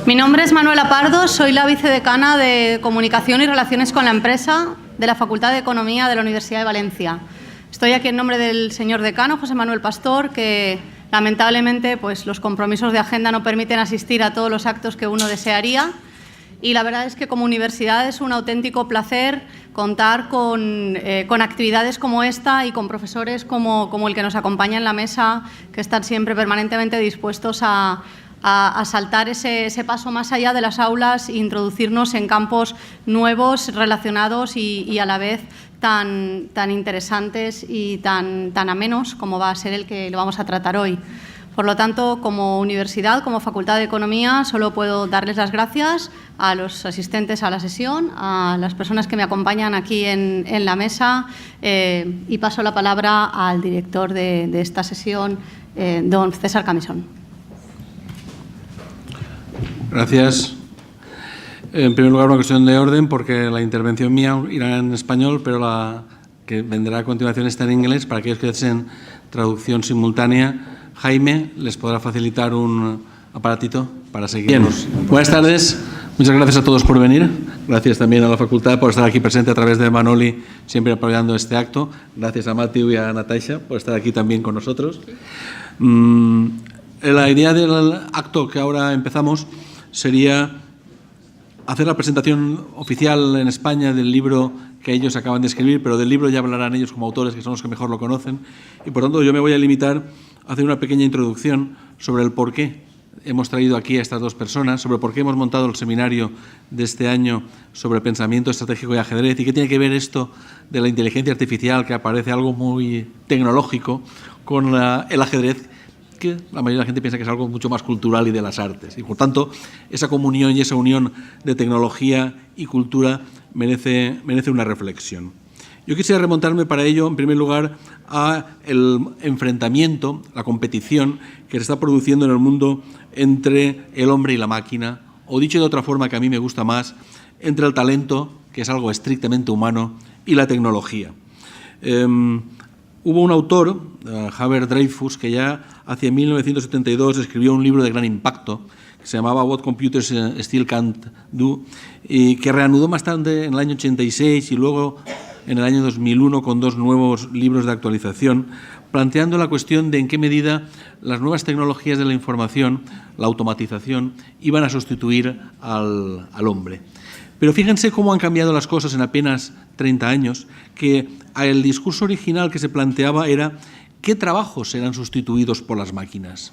Mi nombre es Manuela Pardo, soy la vicedecana de Comunicación y Relaciones con la Empresa de la Facultad de Economía de la Universidad de Valencia. Estoy aquí en nombre del señor decano, José Manuel Pastor, que lamentablemente pues, los compromisos de agenda no permiten asistir a todos los actos que uno desearía. Y la verdad es que como universidad es un auténtico placer contar con actividades como esta y con profesores como el que nos acompaña en la mesa, que están siempre permanentemente dispuestos a saltar ese paso más allá de las aulas e introducirnos en campos nuevos, relacionados y a la vez tan interesantes y tan amenos como va a ser el que lo vamos a tratar hoy. Por lo tanto, como universidad, como Facultad de Economía, solo puedo darles las gracias a los asistentes a la sesión, a las personas que me acompañan aquí en la mesa y paso la palabra al director de esta sesión, don César Camisón. Gracias. En primer lugar, una cuestión de orden, porque la intervención mía irá en español, pero la que vendrá a continuación está en inglés. Para aquellos que deseen traducción simultánea, Jaime les podrá facilitar un aparatito para seguir. Bien, buenas tardes. Muchas gracias a todos por venir. Gracias también a la facultad por estar aquí presente a través de Manoli, siempre apoyando este acto. Gracias a Matthew y a Natasha por estar aquí también con nosotros. La idea del acto que ahora empezamos sería hacer la presentación oficial en España del libro que ellos acaban de escribir, pero del libro ya hablarán ellos como autores, que son los que mejor lo conocen, y por tanto yo me voy a limitar a hacer una pequeña introducción sobre el por qué hemos traído aquí a estas dos personas, sobre por qué hemos montado el seminario de este año sobre pensamiento estratégico y ajedrez, y qué tiene que ver esto de la inteligencia artificial, que aparece algo muy tecnológico, con el ajedrez, que la mayoría de la gente piensa que es algo mucho más cultural y de las artes. Y por tanto, esa comunión y esa unión de tecnología y cultura merece una reflexión. Yo quisiera remontarme para ello, en primer lugar, a el enfrentamiento, la competición que se está produciendo en el mundo entre el hombre y la máquina, o dicho de otra forma que a mí me gusta más, entre el talento, que es algo estrictamente humano, y la tecnología. Hubo un autor, Haber Dreyfus, que ya hacia 1972 escribió un libro de gran impacto que se llamaba What Computers Still Can't Do, y que reanudó más tarde en el año 86 y luego en el año 2001 con dos nuevos libros de actualización, planteando la cuestión de en qué medida las nuevas tecnologías de la información, la automatización, iban a sustituir al hombre. Pero fíjense cómo han cambiado las cosas en apenas 30 años, que el discurso original que se planteaba era ¿qué trabajos serán sustituidos por las máquinas?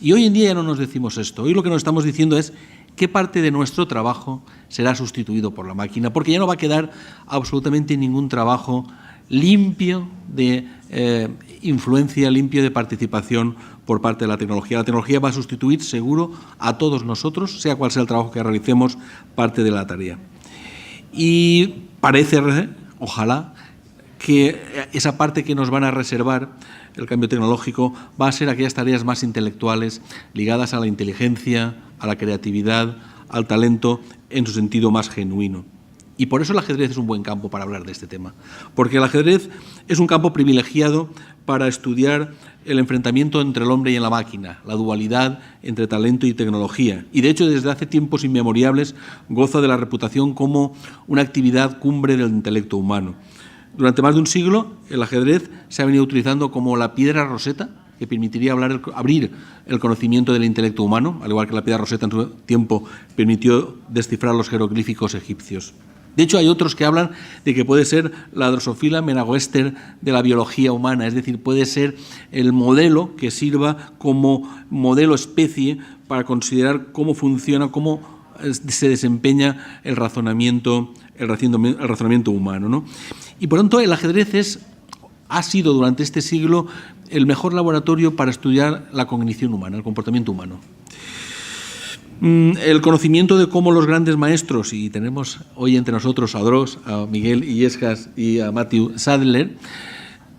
Y hoy en día ya no nos decimos esto. Hoy lo que nos estamos diciendo es qué parte de nuestro trabajo será sustituido por la máquina, porque ya no va a quedar absolutamente ningún trabajo limpio de influencia, limpio de participación por parte de la tecnología. La tecnología va a sustituir seguro a todos nosotros, sea cual sea el trabajo que realicemos, parte de la tarea. Y parece, ojalá, que esa parte que nos van a reservar el cambio tecnológico va a ser aquellas tareas más intelectuales ligadas a la inteligencia, a la creatividad, al talento en su sentido más genuino. Y por eso el ajedrez es un buen campo para hablar de este tema, porque el ajedrez es un campo privilegiado para estudiar el enfrentamiento entre el hombre y la máquina, la dualidad entre talento y tecnología. Y de hecho, desde hace tiempos inmemorables, goza de la reputación como una actividad cumbre del intelecto humano. Durante más de un siglo, el ajedrez se ha venido utilizando como la piedra roseta que permitiría abrir el conocimiento del intelecto humano, al igual que la piedra roseta en su tiempo permitió descifrar los jeroglíficos egipcios. De hecho, hay otros que hablan de que puede ser la Drosophila melanogaster de la biología humana, es decir, puede ser el modelo que sirva como modelo especie para considerar cómo funciona, cómo se desempeña el razonamiento humano, ¿no? Y por tanto, el ajedrez ha sido durante este siglo el mejor laboratorio para estudiar la cognición humana, el comportamiento humano. El conocimiento de cómo los grandes maestros, y tenemos hoy entre nosotros a Dross, a Miguel Illescas y a Matthew Sadler,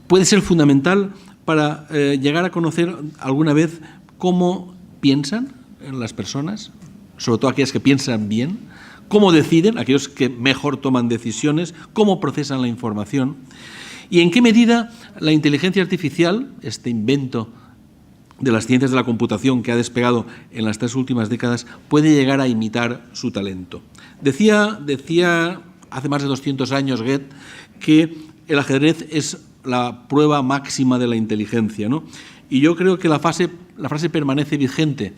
puede ser fundamental para llegar a conocer alguna vez cómo piensan las personas, sobre todo aquellas que piensan bien, cómo deciden, aquellos que mejor toman decisiones, cómo procesan la información y en qué medida la inteligencia artificial, este invento de las ciencias de la computación que ha despegado en las 3 últimas décadas puede llegar a imitar su talento. Decía hace más de 200 años Goethe que el ajedrez es la prueba máxima de la inteligencia, ¿no? Y yo creo que la frase permanece vigente,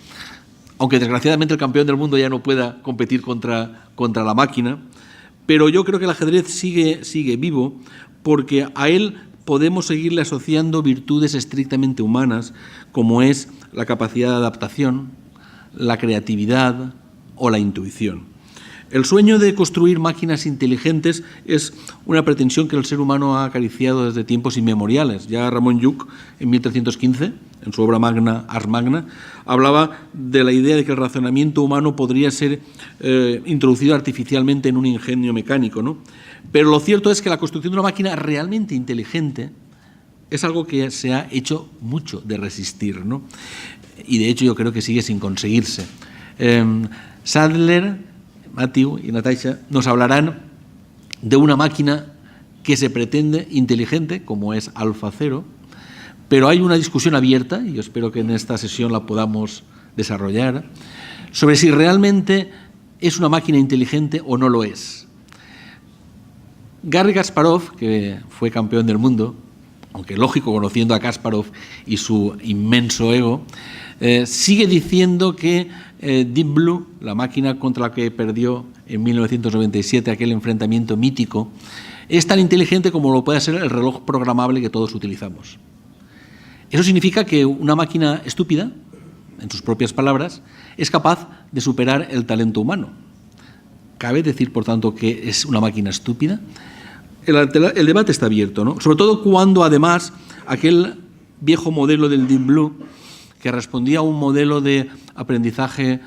aunque desgraciadamente el campeón del mundo ya no pueda competir contra la máquina, pero yo creo que el ajedrez sigue vivo porque a él podemos seguirle asociando virtudes estrictamente humanas, como es la capacidad de adaptación, la creatividad o la intuición. El sueño de construir máquinas inteligentes es una pretensión que el ser humano ha acariciado desde tiempos inmemoriales. Ya Ramon Lluch, en 1315, en su obra magna, Ars Magna, hablaba de la idea de que el razonamiento humano podría ser introducido artificialmente en un ingenio mecánico, ¿no? Pero lo cierto es que la construcción de una máquina realmente inteligente es algo que se ha hecho mucho de resistir, ¿no? Y de hecho yo creo que sigue sin conseguirse. Sadler, Matthew y Natasha nos hablarán de una máquina que se pretende inteligente, como es AlphaZero, pero hay una discusión abierta, y yo espero que en esta sesión la podamos desarrollar, sobre si realmente es una máquina inteligente o no lo es. Garry Kasparov, que fue campeón del mundo, aunque lógico conociendo a Kasparov y su inmenso ego, sigue diciendo que Deep Blue, la máquina contra la que perdió en 1997 aquel enfrentamiento mítico, es tan inteligente como lo puede ser el reloj programable que todos utilizamos. Eso significa que una máquina estúpida, en sus propias palabras, es capaz de superar el talento humano. ¿Cabe decir, por tanto, que es una máquina estúpida? El debate está abierto, ¿no? Sobre todo cuando, además, aquel viejo modelo del Deep Blue, que respondía a un modelo de aprendizaje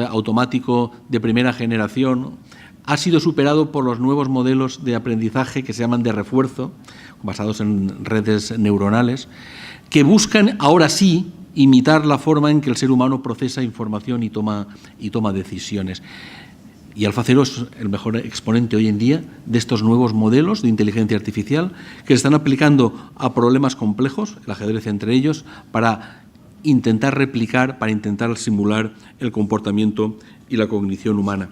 automático de primera generación, ha sido superado por los nuevos modelos de aprendizaje que se llaman de refuerzo, basados en redes neuronales, que buscan, ahora sí, imitar la forma en que el ser humano procesa información y toma decisiones. Y AlphaZero es el mejor exponente hoy en día de estos nuevos modelos de inteligencia artificial que se están aplicando a problemas complejos, el ajedrez entre ellos, para intentar replicar, para intentar simular el comportamiento y la cognición humana.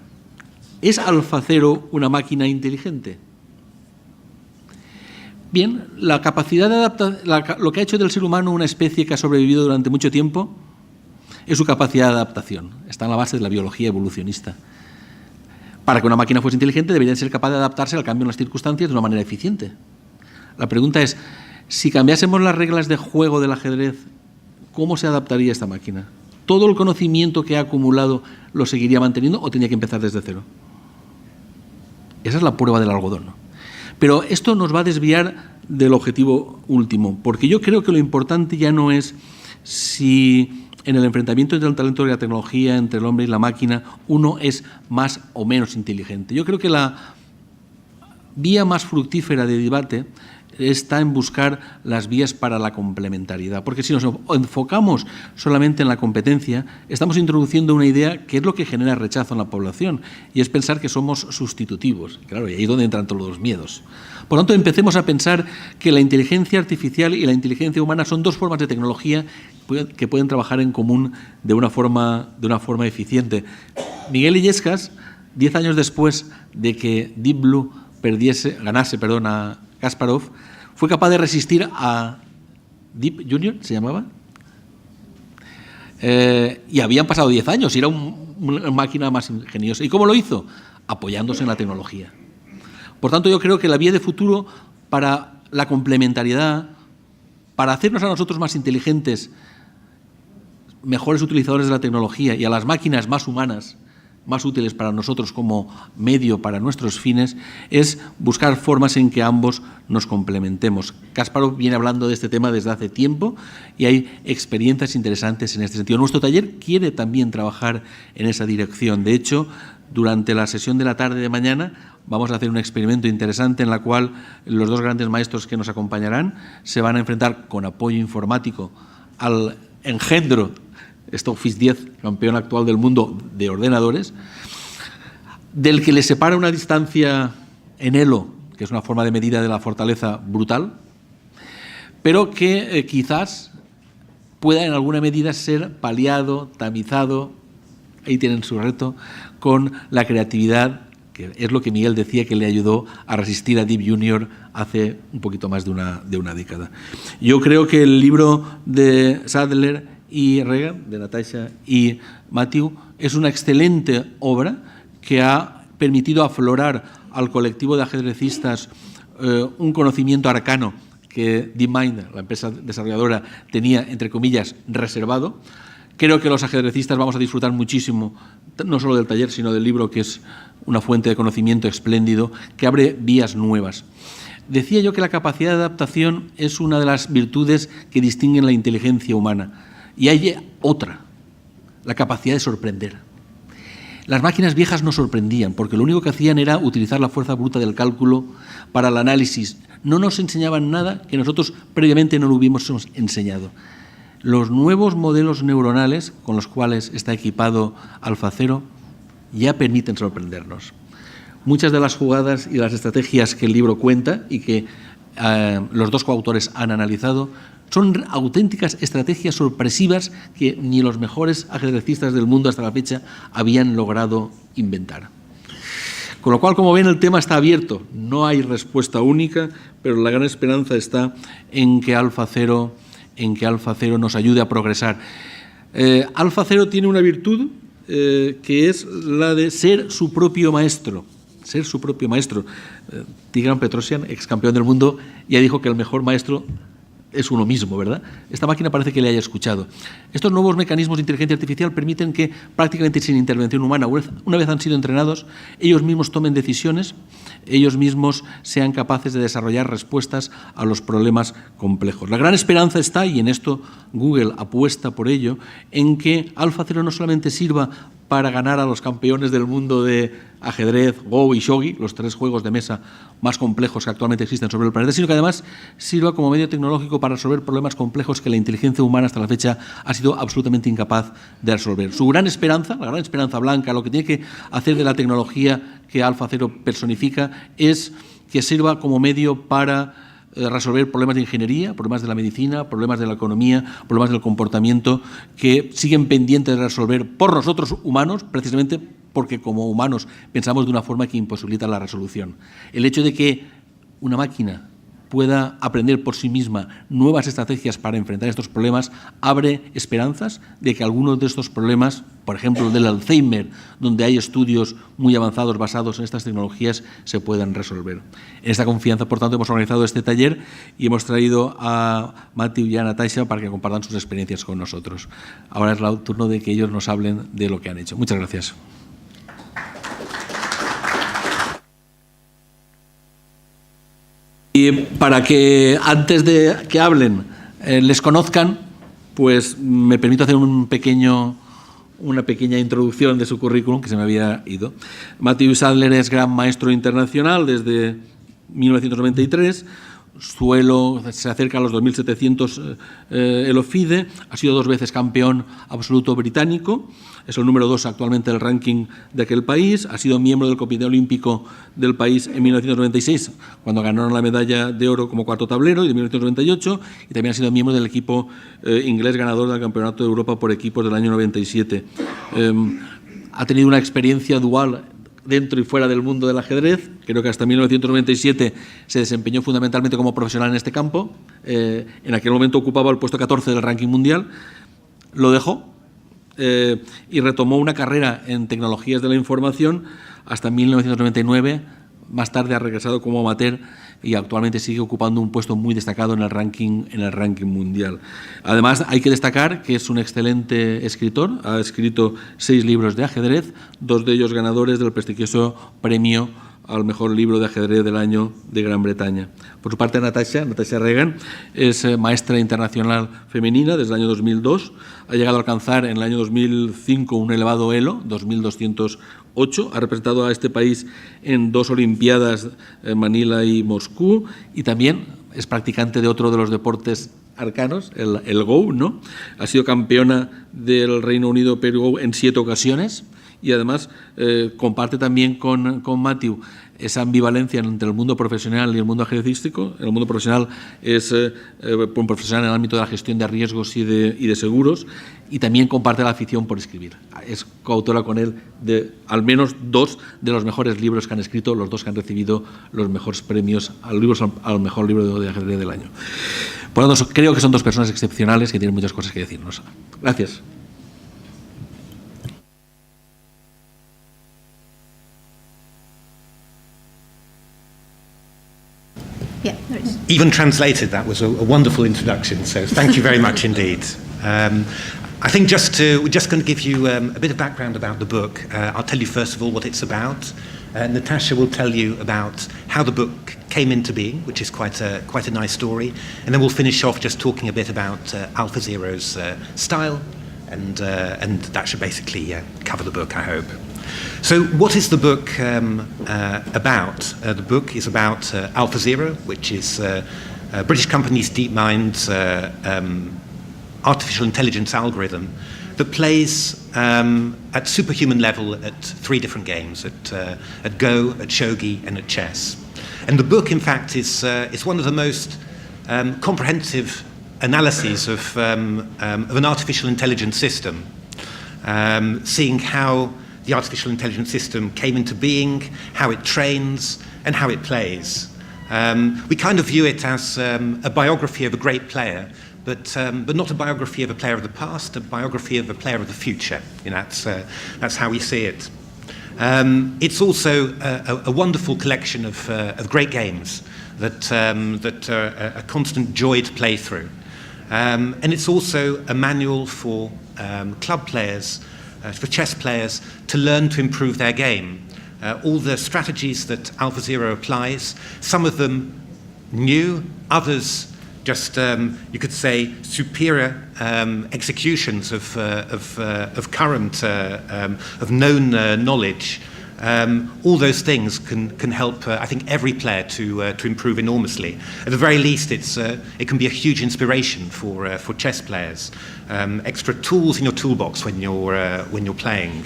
¿Es AlphaZero una máquina inteligente? Bien, la capacidad de adaptar, lo que ha hecho del ser humano una especie que ha sobrevivido durante mucho tiempo es su capacidad de adaptación. Está en la base de la biología evolucionista. Para que una máquina fuese inteligente debería ser capaz de adaptarse al cambio en las circunstancias de una manera eficiente. La pregunta es, si cambiásemos las reglas de juego del ajedrez, ¿cómo se adaptaría esta máquina? ¿Todo el conocimiento que ha acumulado lo seguiría manteniendo o tenía que empezar desde cero? Esa es la prueba del algodón, ¿no? Pero esto nos va a desviar del objetivo último, porque yo creo que lo importante ya no es si en el enfrentamiento entre el talento y la tecnología, entre el hombre y la máquina, uno es más o menos inteligente. Yo creo que la vía más fructífera de debate está en buscar las vías para la complementariedad, porque si nos enfocamos solamente en la competencia, estamos introduciendo una idea que es lo que genera rechazo en la población, y es pensar que somos sustitutivos. Claro, y ahí es donde entran todos los miedos. Por lo tanto, empecemos a pensar que la inteligencia artificial y la inteligencia humana son dos formas de tecnología que pueden trabajar en común de una forma eficiente. Miguel Illescas, 10 años después de que Deep Blue ganase a Kasparov, fue capaz de resistir a Deep Junior, ¿se llamaba? Y habían pasado 10 años y era una máquina más ingeniosa. ¿Y cómo lo hizo? Apoyándose en la tecnología. Por tanto, yo creo que la vía de futuro para la complementariedad, para hacernos a nosotros más inteligentes, mejores utilizadores de la tecnología y a las máquinas más humanas, más útiles para nosotros como medio para nuestros fines, es buscar formas en que ambos nos complementemos. Kasparov viene hablando de este tema desde hace tiempo y hay experiencias interesantes en este sentido. Nuestro taller quiere también trabajar en esa dirección. De hecho, durante la sesión de la tarde de mañana vamos a hacer un experimento interesante en la cual los dos grandes maestros que nos acompañarán se van a enfrentar con apoyo informático al engendro Stockfish 10, campeón actual del mundo de ordenadores, del que le separa una distancia en elo, que es una forma de medida de la fortaleza brutal, pero que quizás pueda en alguna medida ser paliado, tamizado, ahí tienen su reto, con la creatividad, que es lo que Miguel decía que le ayudó a resistir a Deep Junior hace un poquito más de una década. Yo creo que el libro de Sadler y Regan, de Natasha y Matthew, es una excelente obra que ha permitido aflorar al colectivo de ajedrecistas un conocimiento arcano que DeepMind, la empresa desarrolladora, tenía, entre comillas, reservado. Creo que los ajedrecistas vamos a disfrutar muchísimo, no solo del taller, sino del libro, que es una fuente de conocimiento espléndido, que abre vías nuevas. Decía yo que la capacidad de adaptación es una de las virtudes que distinguen la inteligencia humana. Y hay otra, la capacidad de sorprender. Las máquinas viejas nos sorprendían, porque lo único que hacían era utilizar la fuerza bruta del cálculo para el análisis. No nos enseñaban nada que nosotros previamente no lo hubiésemos enseñado. Los nuevos modelos neuronales con los cuales está equipado AlphaZero ya permiten sorprendernos. Muchas de las jugadas y las estrategias que el libro cuenta y que los dos coautores han analizado son auténticas estrategias sorpresivas que ni los mejores ajedrecistas del mundo hasta la fecha habían logrado inventar. Con lo cual, como ven, el tema está abierto. No hay respuesta única, pero la gran esperanza está en que AlphaZero nos ayude a progresar. AlphaZero tiene una virtud que es la de ser su propio maestro. Ser su propio maestro. Tigran Petrosian, ex campeón del mundo, ya dijo que el mejor maestro es uno mismo, ¿verdad? Esta máquina parece que le haya escuchado. Estos nuevos mecanismos de inteligencia artificial permiten que, prácticamente sin intervención humana, una vez han sido entrenados, ellos mismos tomen decisiones, ellos mismos sean capaces de desarrollar respuestas a los problemas complejos. La gran esperanza está, y en esto Google apuesta por ello, en que AlphaZero no solamente sirva para ganar a los campeones del mundo de ajedrez, Go y Shogi, los tres juegos de mesa más complejos que actualmente existen sobre el planeta, sino que además sirva como medio tecnológico para resolver problemas complejos que la inteligencia humana hasta la fecha ha sido absolutamente incapaz de resolver. Su gran esperanza, la gran esperanza blanca, lo que tiene que hacer de la tecnología que AlphaZero personifica, es que sirva como medio para resolver problemas de ingeniería, problemas de la medicina, problemas de la economía, problemas del comportamiento que siguen pendientes de resolver por nosotros humanos, precisamente porque como humanos pensamos de una forma que imposibilita la resolución. El hecho de que una máquina pueda aprender por sí misma nuevas estrategias para enfrentar estos problemas abre esperanzas de que algunos de estos problemas, por ejemplo el del Alzheimer, donde hay estudios muy avanzados basados en estas tecnologías, se puedan resolver. En esta confianza, por tanto, hemos organizado este taller y hemos traído a Matthew y a Natasha para que compartan sus experiencias con nosotros. Ahora es el turno de que ellos nos hablen de lo que han hecho. Muchas gracias. Y para que antes de que hablen les conozcan, pues me permito hacer una pequeña introducción de su currículum, que se me había ido. Matthew Sadler es gran maestro internacional desde 1993. Se acerca a los 2.700 el OFIDE, ha sido 2 veces campeón absoluto británico, es el número 2 actualmente del ranking de aquel país, ha sido miembro del Comité Olímpico del país en 1996, cuando ganaron la medalla de oro como cuarto tablero, y de 1998, y también ha sido miembro del equipo inglés ganador del Campeonato de Europa por equipos del año 97. Ha tenido una experiencia dual dentro y fuera del mundo del ajedrez. Creo que hasta 1997 se desempeñó fundamentalmente como profesional en este campo. En aquel momento ocupaba el puesto 14 del ranking mundial. Lo dejó y retomó una carrera en tecnologías de la información hasta 1999. Más tarde ha regresado como amateur y actualmente sigue ocupando un puesto muy destacado en el ranking mundial. Además, hay que destacar que es un excelente escritor. Ha escrito 6 libros de ajedrez, 2 de ellos ganadores del prestigioso premio al mejor libro de ajedrez del año de Gran Bretaña. Por su parte, Natasha Regan es maestra internacional femenina desde el año 2002. Ha llegado a alcanzar en el año 2005 un elevado elo, 2208. Ha representado a este país en 2 Olimpiadas, Manila y Moscú, y también es practicante de otro de los deportes arcanos, el Go, ¿no? Ha sido campeona del Reino Unido Perú Go en 7 ocasiones. Y además comparte también con Matthew esa ambivalencia entre el mundo profesional y el mundo ajedrecístico. El mundo profesional es un profesional en el ámbito de la gestión de riesgos y de seguros, y también comparte la afición por escribir. Es coautora con él de al menos 2 de los mejores libros que han escrito, los 2 que han recibido los mejores premios al mejor libro de ajedrez del año. Por lo tanto, creo que son 2 personas excepcionales que tienen muchas cosas que decirnos. Gracias. Yeah, even translated, that was a wonderful introduction, so thank you very much indeed. I think we're just going to give you a bit of background about the book. I'll tell you first of all what it's about. Natasha will tell you about how the book came into being, which is quite a nice story, and then we'll finish off just talking a bit about AlphaZero's style, and that should basically cover the book, I hope. So what is the book about? The book is about AlphaZero, which is British company's DeepMind's artificial intelligence algorithm that plays at superhuman level at 3 different games, at Go, at Shogi, and at chess. And the book, in fact, is one of the most comprehensive analyses of an artificial intelligence system, seeing how the artificial intelligence system came into being, how it trains, and how it plays. We kind of view it as a biography of a great player, but not a biography of a player of the past, a biography of a player of the future. You know, that's how we see it. It's also a wonderful collection of great games that are a constant joy to play through. And it's also a manual for club players, for chess players, to learn to improve their game. All the strategies that AlphaZero applies, some of them new, others just, you could say, superior executions of current, of known knowledge. All those things can help, I think, every player to improve enormously. At the very least, it can be a huge inspiration for chess players. Extra tools in your toolbox when you're playing.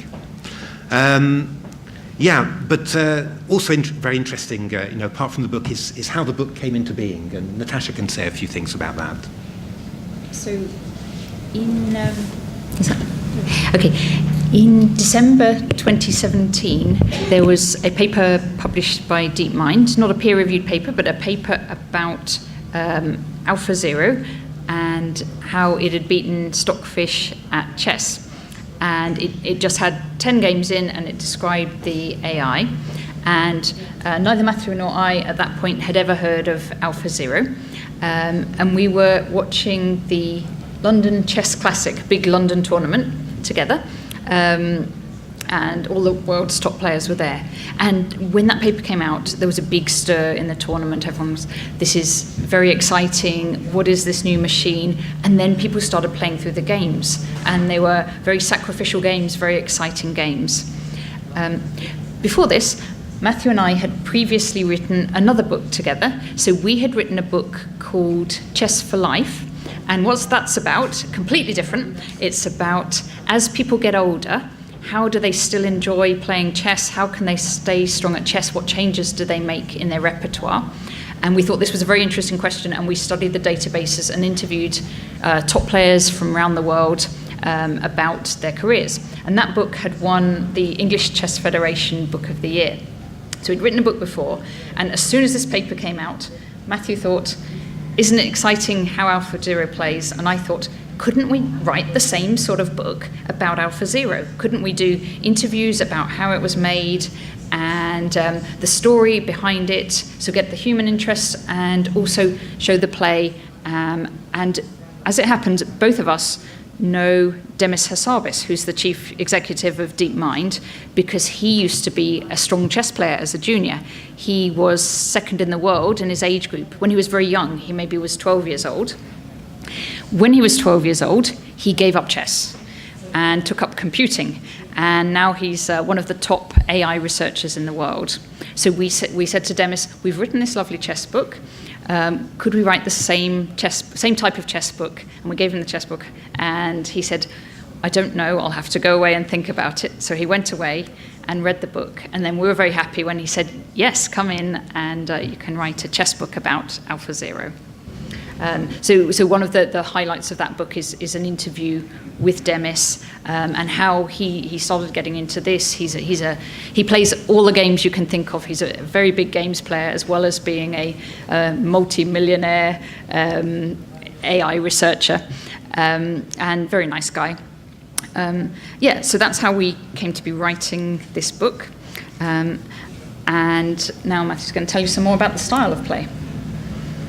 But also very interesting, apart from the book, is how the book came into being, and Natasha can say a few things about that. So, in December 2017, there was a paper published by DeepMind, not a peer-reviewed paper, but a paper about AlphaZero and how it had beaten Stockfish at chess. And it just had 10 games in, and it described the AI. And neither Matthew nor I at that point had ever heard of AlphaZero. And we were watching the London Chess Classic, big London tournament, together. And all the world's top players were there. And when that paper came out, there was a big stir in the tournament. Everyone was, this is very exciting, what is this new machine? And then people started playing through the games. And they were very sacrificial games, very exciting games. Before this, Matthew and I had previously written another book together. So we had written a book called Chess for Life. And what that's about, completely different. It's about, as people get older, how do they still enjoy playing chess? How can they stay strong at chess? What changes do they make in their repertoire? And we thought this was a very interesting question, and we studied the databases and interviewed top players from around the world about their careers. And that book had won the English Chess Federation Book of the Year. So we'd written a book before, and as soon as this paper came out, Matthew thought, isn't it exciting how AlphaZero plays? And I thought, couldn't we write the same sort of book about AlphaZero? Couldn't we do interviews about how it was made and the story behind it, so get the human interest and also show the play? And as it happened, both of us know Demis Hassabis, who's the chief executive of DeepMind, because he used to be a strong chess player as a junior. He was second in the world in his age group when he was very young. He maybe was 12 years old. When he was 12 years old, he gave up chess and took up computing. And now he's one of the top AI researchers in the world. So we said to Demis, we've written this lovely chess book. Could we write the same type of chess book? And we gave him the chess book. And he said, I don't know, I'll have to go away and think about it. So he went away and read the book. And then we were very happy when he said, yes, come in and you can write a chess book about AlphaZero. So one of the highlights of that book is an interview with Demis and how he started getting into this. He plays all the games you can think of. He's a very big games player, as well as being a multi-millionaire AI researcher, and very nice guy. So that's how we came to be writing this book. And now Matthew's going to tell you some more about the style of play.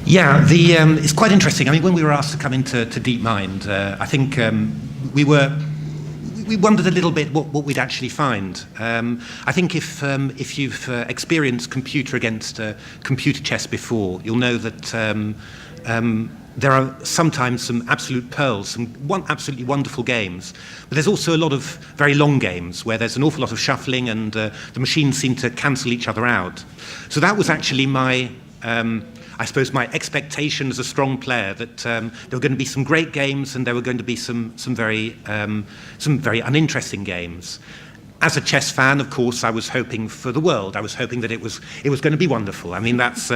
Yeah, it's quite interesting. I mean, when we were asked to come into DeepMind, I think we wondered a little bit what we'd actually find. I think if you've experienced computer against computer chess before, you'll know that there are sometimes some absolute pearls, some absolutely wonderful games, but there's also a lot of very long games where there's an awful lot of shuffling and the machines seem to cancel each other out. So that was actually my expectation as a strong player, that there were going to be some great games and there were going to be some very uninteresting games. As a chess fan, of course, I was hoping for the world. I was hoping that it was going to be wonderful. I mean, that's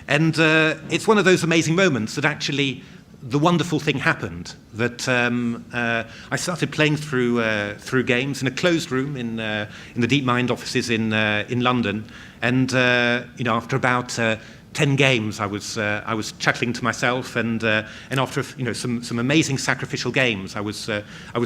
it's one of those amazing moments that actually the wonderful thing happened, that I started playing through games in a closed room in the DeepMind offices in London, and after about 10 games, I was chuckling to myself, and after some amazing sacrificial games, I was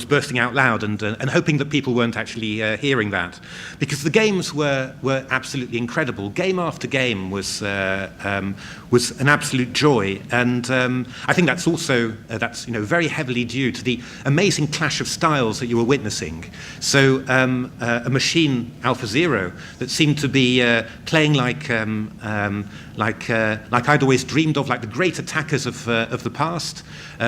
bursting out loud and hoping that people weren't actually hearing that, because the games were absolutely incredible. Game after game was an absolute joy, and I think that's also very heavily due to the amazing clash of styles that you were witnessing. So a machine, AlphaZero, that seemed to be playing like I'd always dreamed of, like the great attackers of the past,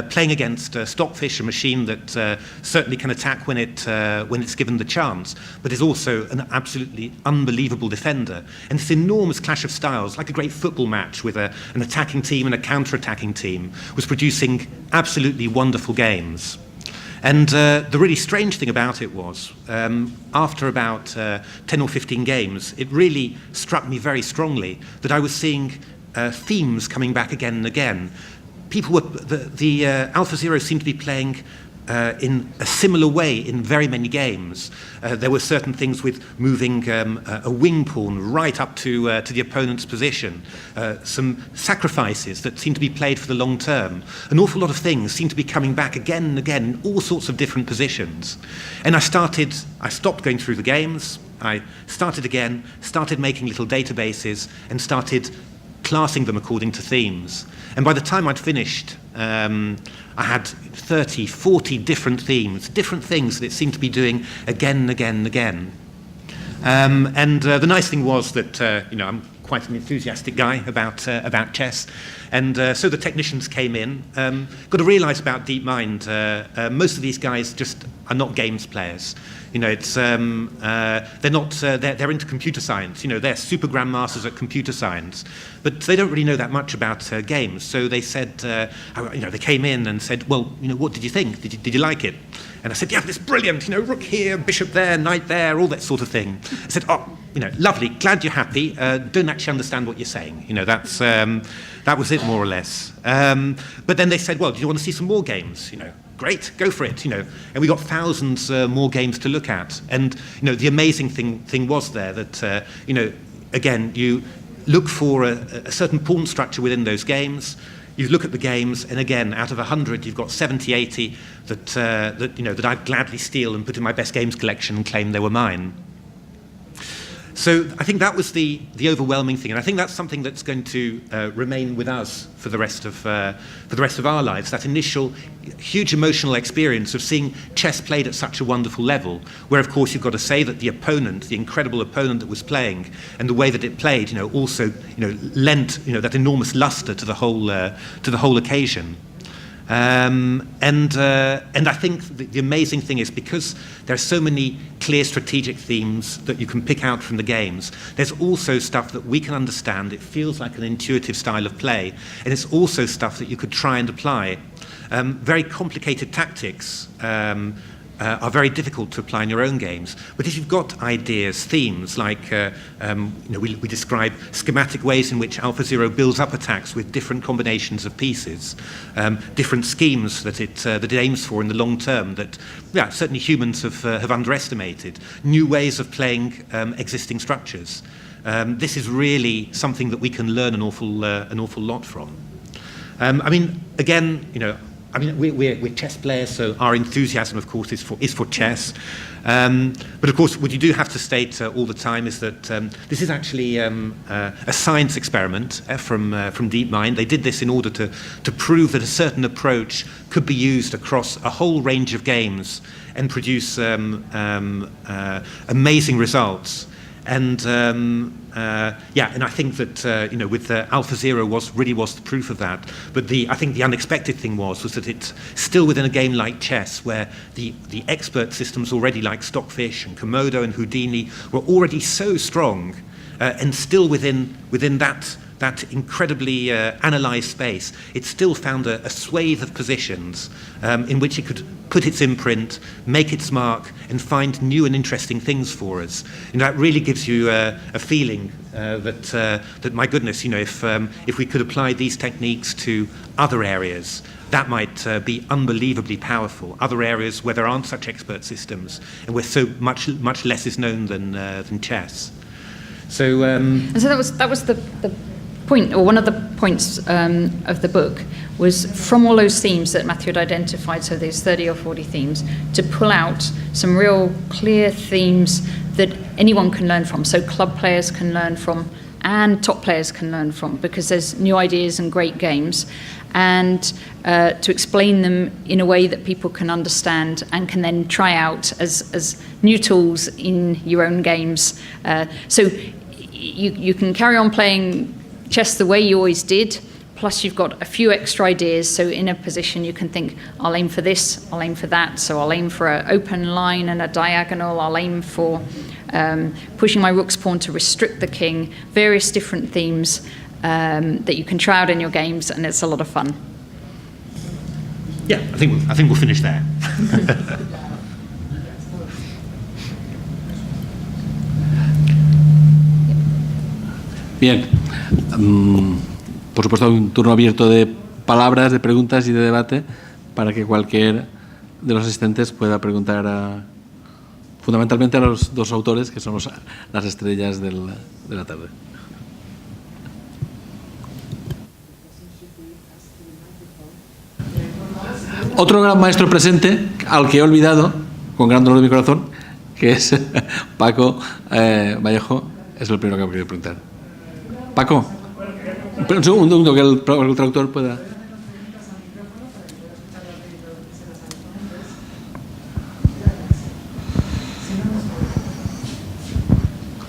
playing against Stockfish, a machine that certainly can attack when it's given the chance, but is also an absolutely unbelievable defender. And this enormous clash of styles, like a great football match with an attacking team and a counter-attacking team, was producing absolutely wonderful games. And the really strange thing about it was, after about 10 or 15 games, it really struck me very strongly that I was seeing themes coming back again and again. The AlphaZero seemed to be playing in a similar way in very many games. There were certain things with moving a wing pawn right up to the opponent's position, some sacrifices that seemed to be played for the long term. An awful lot of things seemed to be coming back again and again in all sorts of different positions. And I stopped going through the games, I started again, started making little databases, and started classing them according to themes. And by the time I'd finished, I had 30, 40 different themes, different things that it seemed to be doing again and again and again. And the nice thing was that I'm quite an enthusiastic guy about chess, and so the technicians came in. Got to realise about DeepMind, most of these guys just are not games players. It's they're not they're into computer science. They're super grandmasters at computer science, but they don't really know that much about games. So they said, they came in and said, well, what did you think? Did you like it? And I said, yeah, it's brilliant. Rook here, bishop there, knight there, all that sort of thing. I said, oh, lovely, glad you're happy. Don't actually understand what you're saying. That was it, more or less. But then they said, well, do you want to see some more games? Great, go for it. And we got thousands more games to look at. And the amazing thing was there that again, you look for a certain pawn structure within those games. You look at the games, and again, out of 100, you've got 70, 80 that I'd gladly steal and put in my best games collection and claim they were mine. So I think that was the overwhelming thing, and I think that's something that's going to remain with us for the rest of our lives. That initial huge emotional experience of seeing chess played at such a wonderful level, where of course you've got to say that the opponent, the incredible opponent that was playing, and the way that it played, also lent that enormous luster to the whole occasion. And I think the amazing thing is, because there are so many clear strategic themes that you can pick out from the games, there's also stuff that we can understand. It feels like an intuitive style of play, and it's also stuff that you could try and apply. Very complicated tactics are very difficult to apply in your own games. But if you've got ideas, themes, like we describe schematic ways in which AlphaZero builds up attacks with different combinations of pieces, different schemes that it aims for in the long term that certainly humans have underestimated, new ways of playing existing structures. This is really something that we can learn an awful lot from. We're chess players, so our enthusiasm, of course, is for chess. But of course, what you do have to state all the time is that this is actually a science experiment from DeepMind. They did this in order to prove that a certain approach could be used across a whole range of games and produce amazing results. And I think that with AlphaZero was the proof of that. But I think the unexpected thing was that it's still within a game like chess, where the expert systems already like Stockfish and Komodo and Houdini were already so strong, and still within that incredibly analysed space, it still found a swathe of positions in which it could put its imprint, make its mark, and find new and interesting things for us. And that really gives you a feeling that my goodness, if we could apply these techniques to other areas, that might be unbelievably powerful. Other areas where there aren't such expert systems, and where so much less is known than chess. So, and so that was the point, or one of the points of the book, was from all those themes that Matthew had identified, so there's 30 or 40 themes, to pull out some real clear themes that anyone can learn from, so club players can learn from and top players can learn from, because there's new ideas and great games, and to explain them in a way that people can understand and can then try out as new tools in your own games. So you can carry on playing chess the way you always did, plus you've got a few extra ideas, so in a position you can think, I'll aim for this, I'll aim for that, so I'll aim for an open line and a diagonal, I'll aim for pushing my rook's pawn to restrict the king, various different themes that you can try out in your games, and it's a lot of fun. Yeah, I think we'll finish there. Bien, por supuesto un turno abierto de palabras, de preguntas y de debate para que cualquier de los asistentes pueda preguntar fundamentalmente a los dos autores, que son las estrellas de la tarde. Otro gran maestro presente, al que he olvidado, con gran dolor de mi corazón, que es Paco Vallejo, es el primero que me quería preguntar. Paco, un segundo que el traductor pueda.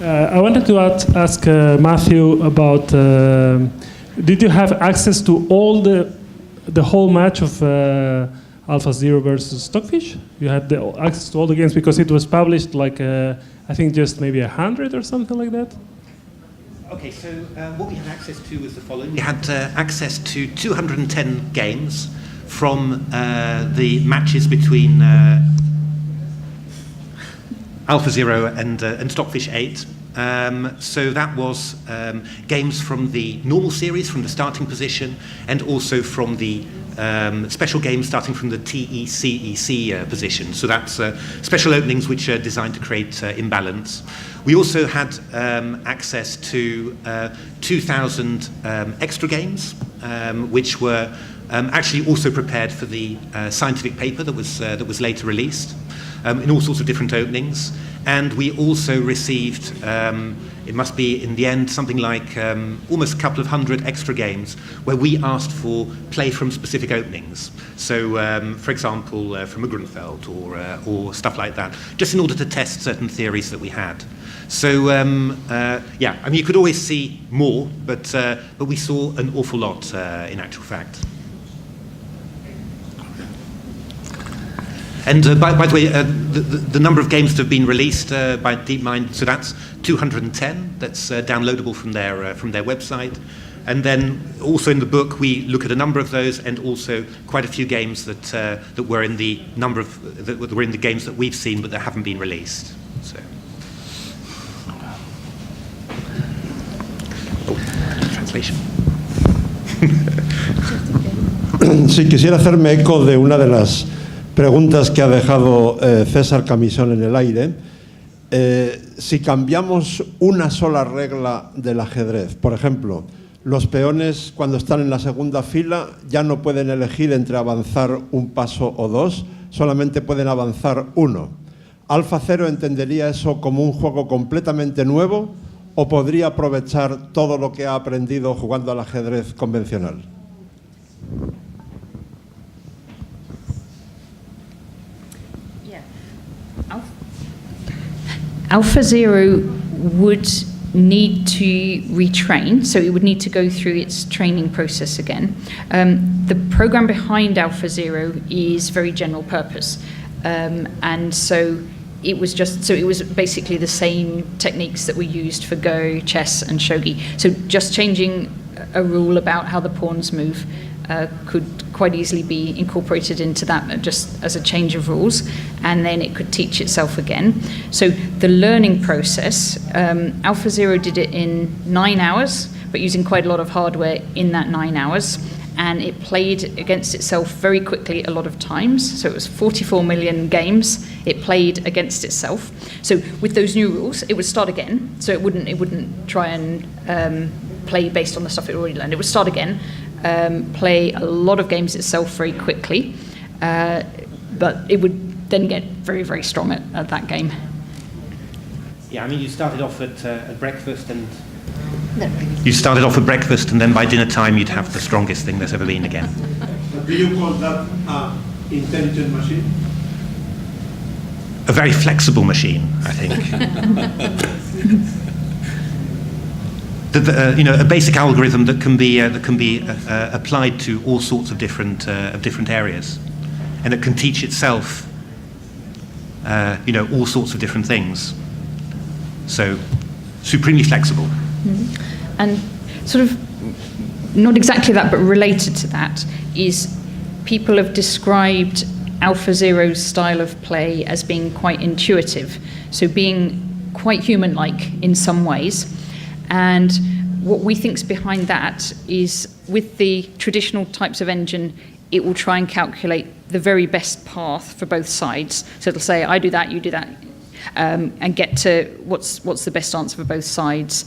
I wanted to ask Matthew about, did you have access to all the whole match of AlphaZero versus Stockfish? You had access to all the games because it was published like, I think just maybe 100 or something like that? Okay, so what we had access to was the following. We had access to 210 games from the matches between AlphaZero and Stockfish 8. So that was games from the normal series, from the starting position, and also from the special games starting from the TECEC position. So that's special openings which are designed to create imbalance. We also had access to 2,000 extra games, which were actually also prepared for the scientific paper that was later released, in all sorts of different openings. And we also received, it must be in the end something like almost a couple of hundred extra games where we asked for play from specific openings. So, for example, from a Grunfeld or stuff like that, just in order to test certain theories that we had. So, yeah, I mean, you could always see more, but we saw an awful lot in actual fact. And by the way, the number of games that have been released by DeepMind, so that's 210. That's downloadable from their website. And then also in the book we look at a number of those, and also quite a few games that were in the games that we've seen but that haven't been released. So. Translation. Sí, quisiera hacerme eco de una de las preguntas que ha dejado César Camisón en el aire. Si cambiamos una sola regla del ajedrez, por ejemplo, los peones cuando están en la segunda fila ya no pueden elegir entre avanzar un paso o dos, solamente pueden avanzar uno. ¿AlphaZero entendería eso como un juego completamente nuevo o podría aprovechar todo lo que ha aprendido jugando al ajedrez convencional? AlphaZero would need to retrain, so it would need to go through its training process again. The program behind AlphaZero is very general purpose, and so it was basically the same techniques that were used for Go, chess, and shogi. So just changing a rule about how the pawns move could quite easily be incorporated into that just as a change of rules, and then it could teach itself again. So the learning process, AlphaZero did it in 9 hours, but using quite a lot of hardware in that 9 hours, and it played against itself very quickly a lot of times. So it was 44 million games it played against itself. So with those new rules, it would start again. So it wouldn't try and play based on the stuff it already learned. It would start again, play a lot of games itself very quickly, but it would then get very, very strong at that game. Yeah, I mean, you started off at breakfast, and then by dinner time you'd have the strongest thing there's ever been again. Do you call that an intelligent machine? A very flexible machine, I think. A basic algorithm that can be applied to all sorts of different areas, and it can teach itself, all sorts of different things. So, supremely flexible. Mm-hmm. And sort of not exactly that, but related to that is people have described AlphaZero's style of play as being quite intuitive, so being quite human-like in some ways. And what we think's behind that is with the traditional types of engine, it will try and calculate the very best path for both sides. So it'll say, I do that, you do that, and get to what's the best answer for both sides.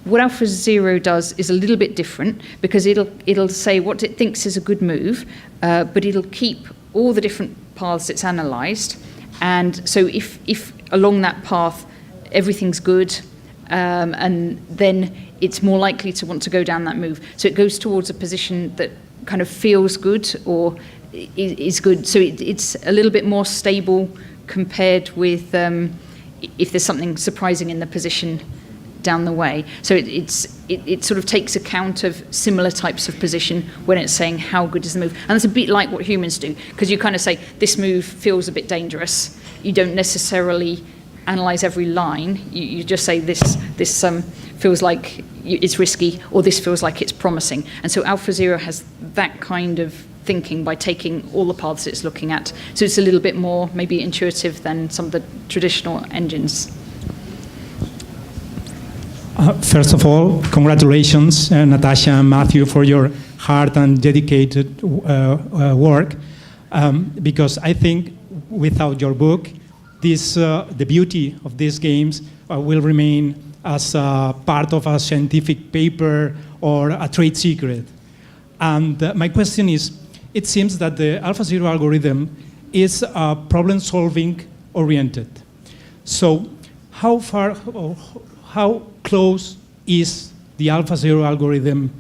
What AlphaZero does is a little bit different, because it'll say what it thinks is a good move, but it'll keep all the different paths it's analysed. And so if along that path everything's good, and then it's more likely to want to go down that move. So it goes towards a position that kind of feels good or is good. So it's a little bit more stable compared with if there's something surprising in the position down the way. So it sort of takes account of similar types of position when it's saying how good is the move. And that's a bit like what humans do, because you kind of say this move feels a bit dangerous. You don't necessarily analyze every line. You just say this feels like it's risky, or this feels like it's promising. And so AlphaZero has that kind of thinking by taking all the paths it's looking at. So it's a little bit more maybe intuitive than some of the traditional engines. First of all, congratulations, Natasha and Matthew, for your hard and dedicated work, because I think without your book, the beauty of these games will remain as part of a scientific paper or a trade secret. And my question is, it seems that the AlphaZero algorithm is problem-solving oriented. So how far, or how close is the AlphaZero algorithm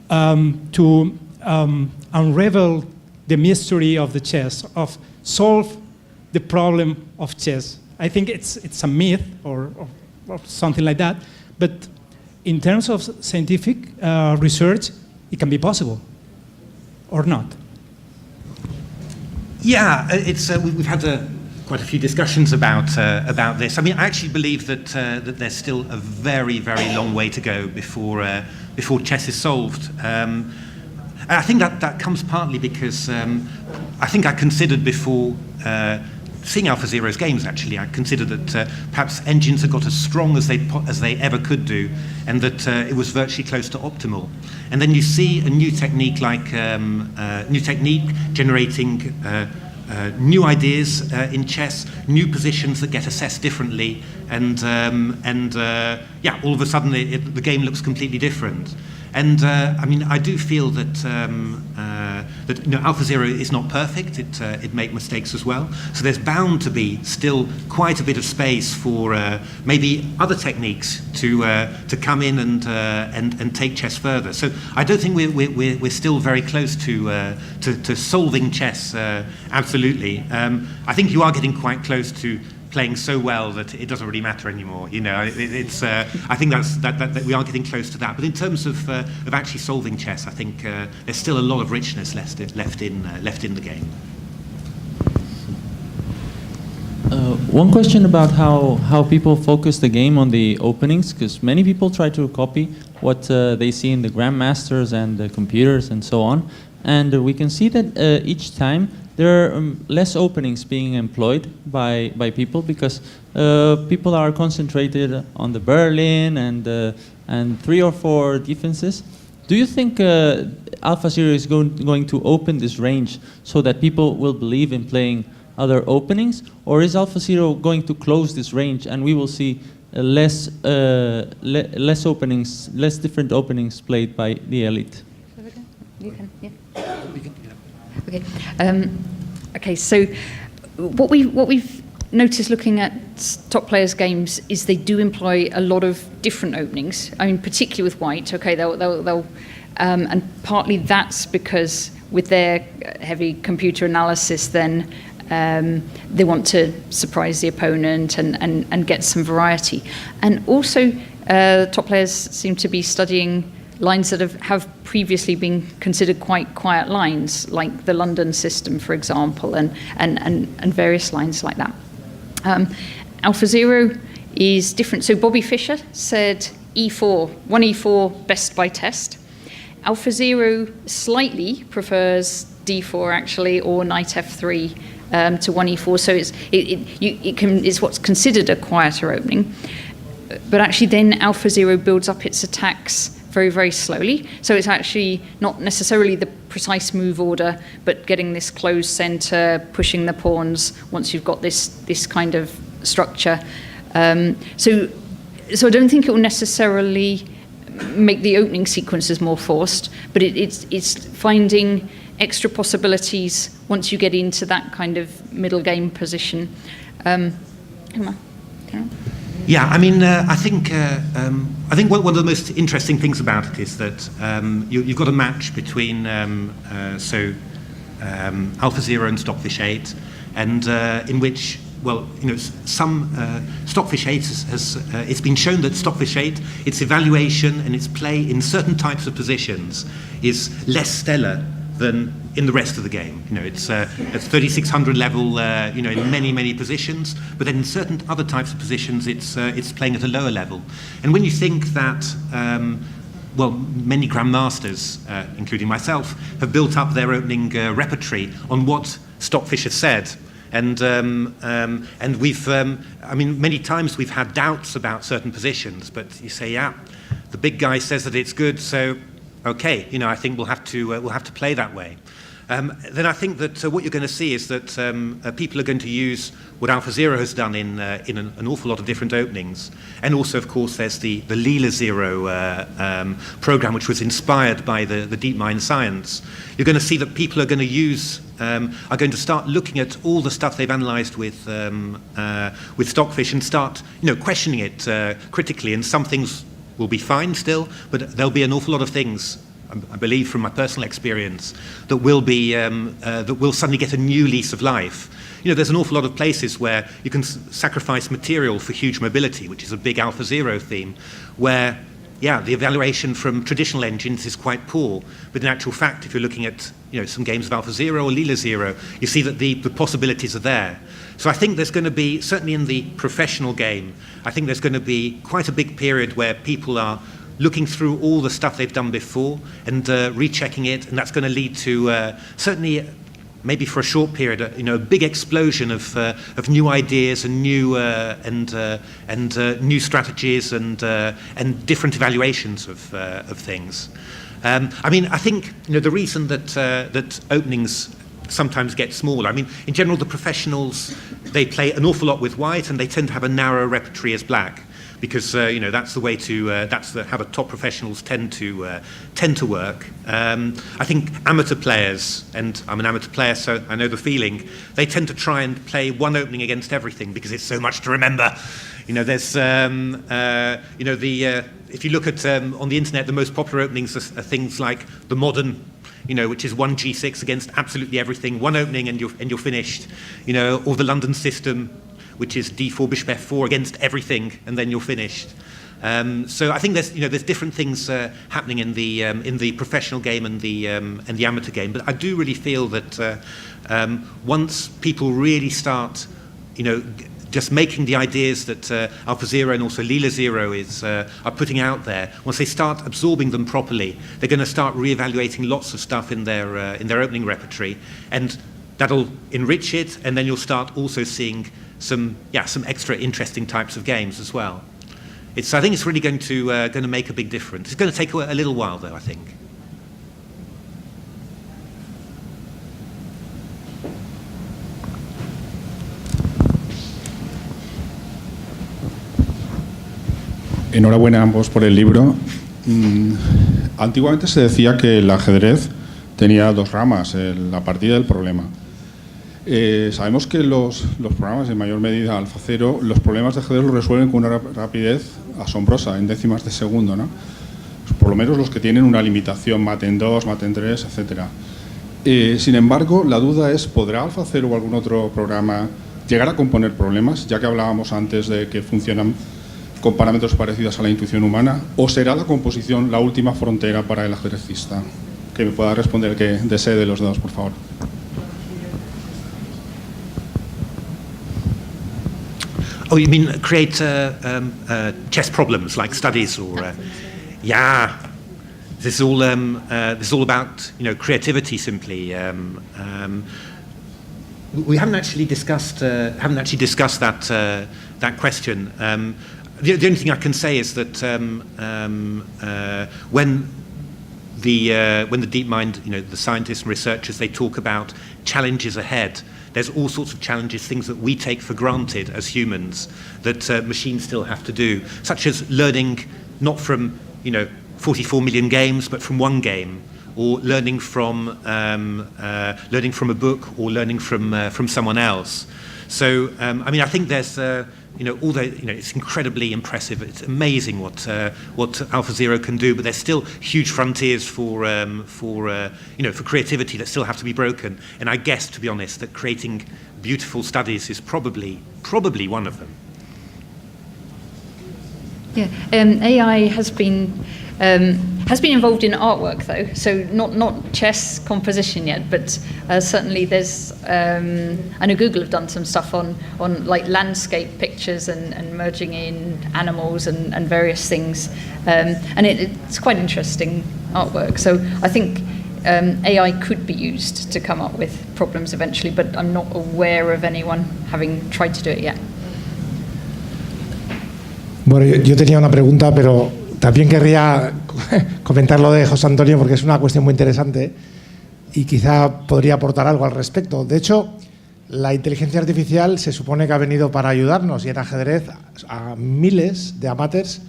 to unravel the mystery of the chess, of solve the problem of chess? I think it's a myth or something like that, but in terms of scientific research, it can be possible, or not? Yeah, we've had quite a few discussions about this. I mean, I actually believe that that there's still a very, very long way to go before chess is solved. And I think that comes partly because I think I considered before seeing AlphaZero's games, actually, I considered that perhaps engines had got as strong as they ever could do, and that it was virtually close to optimal. And then you see a new technique generating new ideas in chess, new positions that get assessed differently, and yeah, all of a sudden the game looks completely different. And I mean, I do feel that that AlphaZero is not perfect. It makes mistakes as well. So there's bound to be still quite a bit of space for maybe other techniques to come in and take chess further. So I don't think we're still very close to solving chess. Absolutely, I think you are getting quite close to playing so well that it doesn't really matter anymore. You know, it's. I think that we are getting close to that. But in terms of actually solving chess, I think there's still a lot of richness left in the game. One question about how people focus the game on the openings, because many people try to copy what they see in the grandmasters and the computers and so on, and we can see that each time there are less openings being employed by people, because people are concentrated on the Berlin and 3 or 4 defenses. Do you think AlphaZero is going to open this range so that people will believe in playing other openings, or is AlphaZero going to close this range and we will see less openings, less different openings played by the elite? You can, yeah. Okay. Okay. So, what we've noticed looking at top players' games is they do employ a lot of different openings. I mean, particularly with white. Okay, they'll and partly that's because with their heavy computer analysis, then they want to surprise the opponent and get some variety. And also, top players seem to be studying lines that have previously been considered quite quiet lines, like the London system, for example, and various lines like that. AlphaZero is different. So Bobby Fischer said E4, 1E4 best by test. AlphaZero slightly prefers D4 actually, or knight F3 to 1E4. So it's what's considered a quieter opening. But actually then AlphaZero builds up its attacks very, very slowly. So it's actually not necessarily the precise move order, but getting this closed center, pushing the pawns once you've got this kind of structure. So I don't think it will necessarily make the opening sequences more forced, but it's finding extra possibilities once you get into that kind of middle game position. Yeah, I mean, I think one of the most interesting things about it is that you've got a match between AlphaZero and Stockfish 8, and in which, well, you know, some Stockfish 8 has it's been shown that Stockfish 8, its evaluation and its play in certain types of positions is less stellar than in the rest of the game. You know, it's at 3600 level, you know, in many positions, but then in certain other types of positions, it's playing at a lower level. And when you think that, well, many grandmasters, including myself, have built up their opening repertory on what Stockfish has said, and we've, I mean, many times we've had doubts about certain positions, but you say, yeah, the big guy says that it's good, so. Okay, you know, I think we'll have to play that way. Then I think that what you're going to see is that people are going to use what AlphaZero has done in an awful lot of different openings, and also, of course, there's the LeelaZero program, which was inspired by the DeepMind science. You're going to see that people are going to use are going to start looking at all the stuff they've analysed with Stockfish and start, you know, questioning it critically, and some things will be fine still, but there'll be an awful lot of things, I believe from my personal experience, that will be that will suddenly get a new lease of life. You know, there's an awful lot of places where you can sacrifice material for huge mobility, which is a big AlphaZero theme, where yeah, the evaluation from traditional engines is quite poor. But in actual fact, if you're looking at some games of AlphaZero or LilaZero, you see that the possibilities are there. So I think there's going to be, certainly in the professional game, I think there's going to be quite a big period where people are looking through all the stuff they've done before and rechecking it, and that's going to lead to certainly, maybe for a short period, a big explosion of new ideas and new new strategies and different evaluations of things. I mean, I think the reason that openings sometimes get smaller. I mean, in general, the professionals, they play an awful lot with white, and they tend to have a narrower repertory as black, because that's the way to how the top professionals tend to work. I think amateur players, and I'm an amateur player, so I know the feeling. They tend to try and play one opening against everything because it's so much to remember. There's if you look at on the internet, the most popular openings are things like the modern, which is 1 G6 against absolutely everything, one opening and you're finished, or the London system, which is D4 Bishop F4 against everything, and then you're finished. So I think there's different things happening in the professional game and the amateur game. But I do really feel that once people really start, just making the ideas that AlphaZero and also LilaZero are putting out there, once they start absorbing them properly, they're going to start reevaluating lots of stuff in their opening repertory, and that'll enrich it, and then you'll start also seeing some extra interesting types of games as well. I think it's really going to make a big difference. It's going to take a little while, though, I think. Enhorabuena a ambos por el libro. Antiguamente se decía que el ajedrez tenía dos ramas, la partida y el problema. Sabemos que los programas, en mayor medida AlphaZero, los problemas de ajedrez los resuelven con una rapidez asombrosa, en décimas de segundo, ¿no? Por lo menos los que tienen una limitación, mate en 2, mate en 3, etc. Sin embargo, la duda es, ¿podrá AlphaZero o algún otro programa llegar a componer problemas, ya que hablábamos antes de que funcionan con parámetros parecidos a la intuición humana? ¿O será la composición la última frontera para el ajedrecista? Que me pueda responder el que desee de los dos, por favor. Oh, you mean create chess problems like studies, or yeah? This is all about creativity simply. We haven't actually discussed that question. The only thing I can say is that when the DeepMind, the scientists and researchers, they talk about challenges ahead. There's all sorts of challenges, things that we take for granted as humans that machines still have to do, such as learning not from 44 million games, but from one game, or learning from a book, or learning from someone else. So I think there's it's incredibly impressive. It's amazing what AlphaZero can do, but there's still huge frontiers for creativity that still have to be broken. And I guess, to be honest, that creating beautiful studies is probably one of them. Yeah, AI has been involved in artwork though, so not chess composition yet, but certainly there's I know Google have done some stuff on like landscape pictures and merging in animals and various things, and it's quite interesting artwork. So I think AI could be used to come up with problems eventually, but I'm not aware of anyone having tried to do it yet. Bueno, yo tenía una pregunta, pero también querría comentar lo de José Antonio porque es una cuestión muy interesante y quizá podría aportar algo al respecto. De hecho, la inteligencia artificial se supone que ha venido para ayudarnos, y en ajedrez a miles de amateurs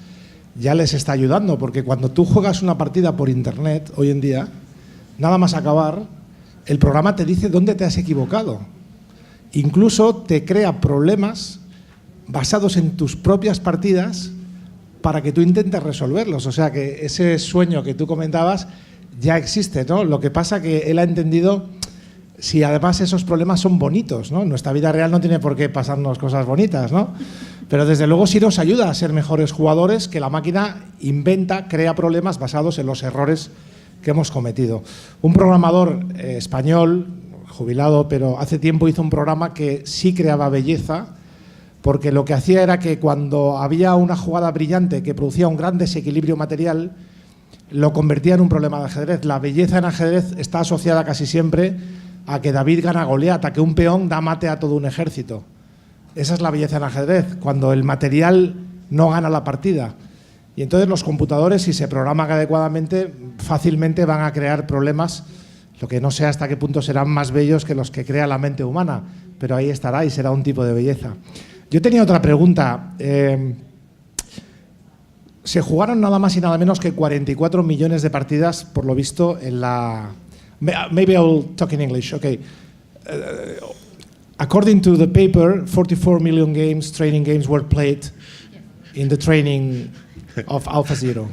ya les está ayudando, porque cuando tú juegas una partida por internet hoy en día, nada más acabar, el programa te dice dónde te has equivocado. Incluso te crea problemas basados en tus propias partidas para que tú intentes resolverlos. O sea que ese sueño que tú comentabas ya existe, ¿no? Lo que pasa que él ha entendido si además esos problemas son bonitos, ¿no? Nuestra vida real no tiene por qué pasarnos cosas bonitas, ¿no? Pero desde luego sí nos ayuda a ser mejores jugadores, que la máquina inventa, crea problemas basados en los errores que hemos cometido. Un programador español, jubilado, pero hace tiempo hizo un programa que sí creaba belleza, porque lo que hacía era que cuando había una jugada brillante que producía un gran desequilibrio material, lo convertía en un problema de ajedrez. La belleza en ajedrez está asociada casi siempre a que David gana a Goliat, a que un peón da mate a todo un ejército. Esa es la belleza en ajedrez, cuando el material no gana la partida. Y entonces los computadores, si se programan adecuadamente, fácilmente van a crear problemas, lo que no sé hasta qué punto serán más bellos que los que crea la mente humana, pero ahí estará y será un tipo de belleza. Yo tenía otra pregunta. Se jugaron nada más y nada menos que 44 millones de partidas, por lo visto, en la... Maybe I'll talk in English, okay. According to the paper, 44 million games, training games, were played in the training of AlphaZero.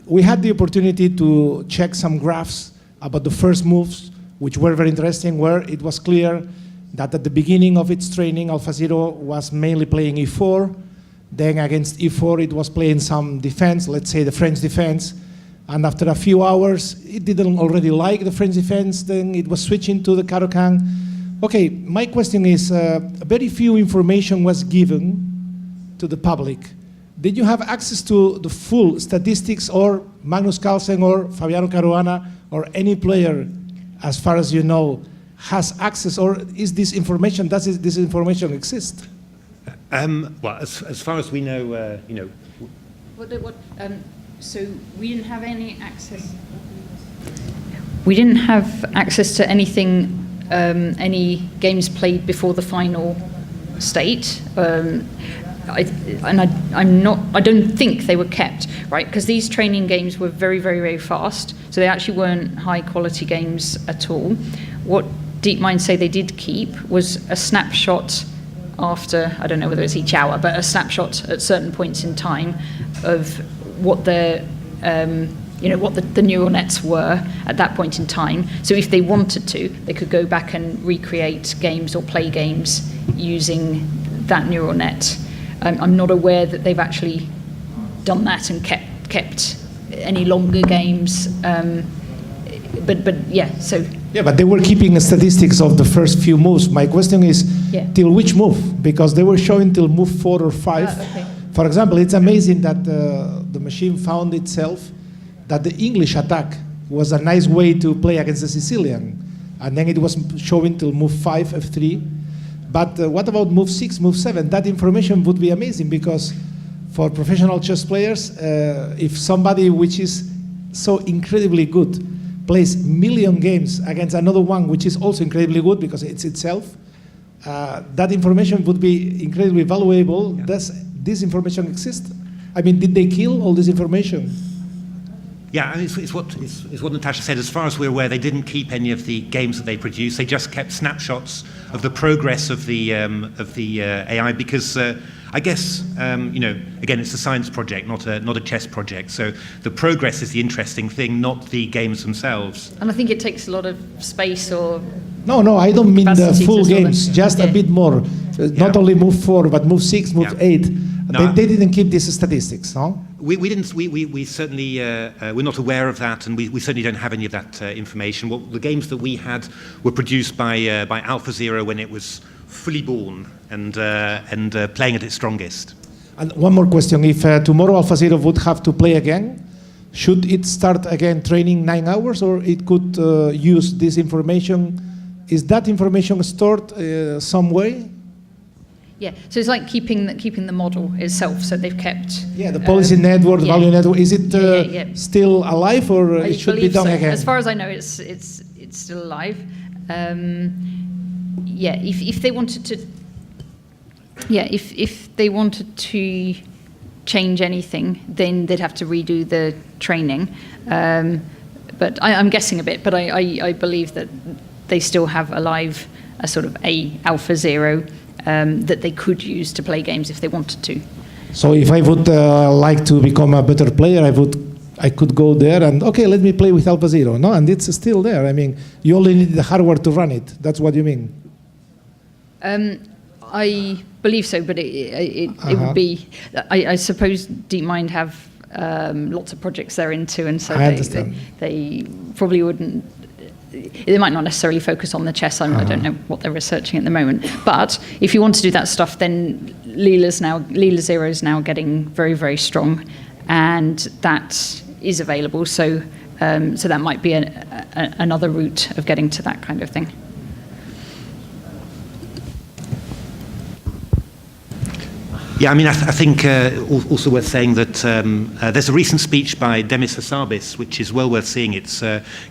We had the opportunity to check some graphs about the first moves, which were very interesting, where it was clear that at the beginning of its training, AlphaZero was mainly playing e4. Then against e4, it was playing some defense, let's say the French defense. And after a few hours, it didn't already like the French defense, then it was switching to the Caro-Kann. Okay, my question is, very few information was given to the public. Did you have access to the full statistics, or Magnus Carlsen or Fabiano Caruana or any player, as far as you know, has access, or is this information, does this information exist? Well, as far as we know, so we didn't have any access. We didn't have access to anything, any games played before the final state. I don't think they were kept, right? Because these training games were very, very, very fast. So they actually weren't high quality games at all. What DeepMind say they did keep was a snapshot after, I don't know whether it's each hour, but a snapshot at certain points in time of what the neural nets were at that point in time. So if they wanted to, they could go back and recreate games or play games using that neural net. I'm not aware that they've actually done that and kept any longer games. But yeah, so. Yeah, but they were keeping statistics of the first few moves. My question is, till which move? Because they were showing till move 4 or 5. Okay. For example, it's amazing that the machine found itself that the English attack was a nice way to play against the Sicilian. And then it was showing till move 5, F3. But what about move 6, move 7? That information would be amazing, because for professional chess players, if somebody which is so incredibly good plays million games against another one which is also incredibly good because it's itself, that information would be incredibly valuable. Yeah. Does this information exist? I mean, did they kill all this information? Yeah, I mean, it's what Natasha said. As far as we're aware, they didn't keep any of the games that they produced. They just kept snapshots of the progress of the AI, because I guess again, it's a science project, not a chess project. So the progress is the interesting thing, not the games themselves. And I think it takes a lot of space or. No, I don't mean the full games. Just a bit more. Not only move 4, but move 6, move 8. No, they didn't keep these statistics, no? We didn't. We certainly we're not aware of that, and we certainly don't have any of that information. The games that we had were produced by AlphaZero when it was fully born and playing at its strongest. And one more question: if tomorrow AlphaZero would have to play again, should it start again training 9 hours, or it could use this information? Is that information stored some way? Yeah, so it's like keeping the model itself. So they've kept. Yeah, the policy network, the value network. Is it still alive, or it should be done again? As far as I know, it's still alive. If they wanted to. Yeah, if they wanted to change anything, then they'd have to redo the training. But I'm guessing a bit. But I believe that they still have alive a sort of AlphaZero. That they could use to play games if they wanted to. So if I would like to become a better player, I could go there and, okay, let me play with AlphaZero, no? And it's still there. I mean, you only need the hardware to run it. That's what you mean? I believe so, but it would be. I suppose DeepMind have lots of projects they're into, and so they probably wouldn't. They might not necessarily focus on the chess. I don't know what they're researching at the moment. But if you want to do that stuff, then LeelaZero is now getting very, very strong, and that is available. So that might be another route of getting to that kind of thing. Yeah, I mean, I think also worth saying that there's a recent speech by Demis Hassabis, which is well worth seeing. It's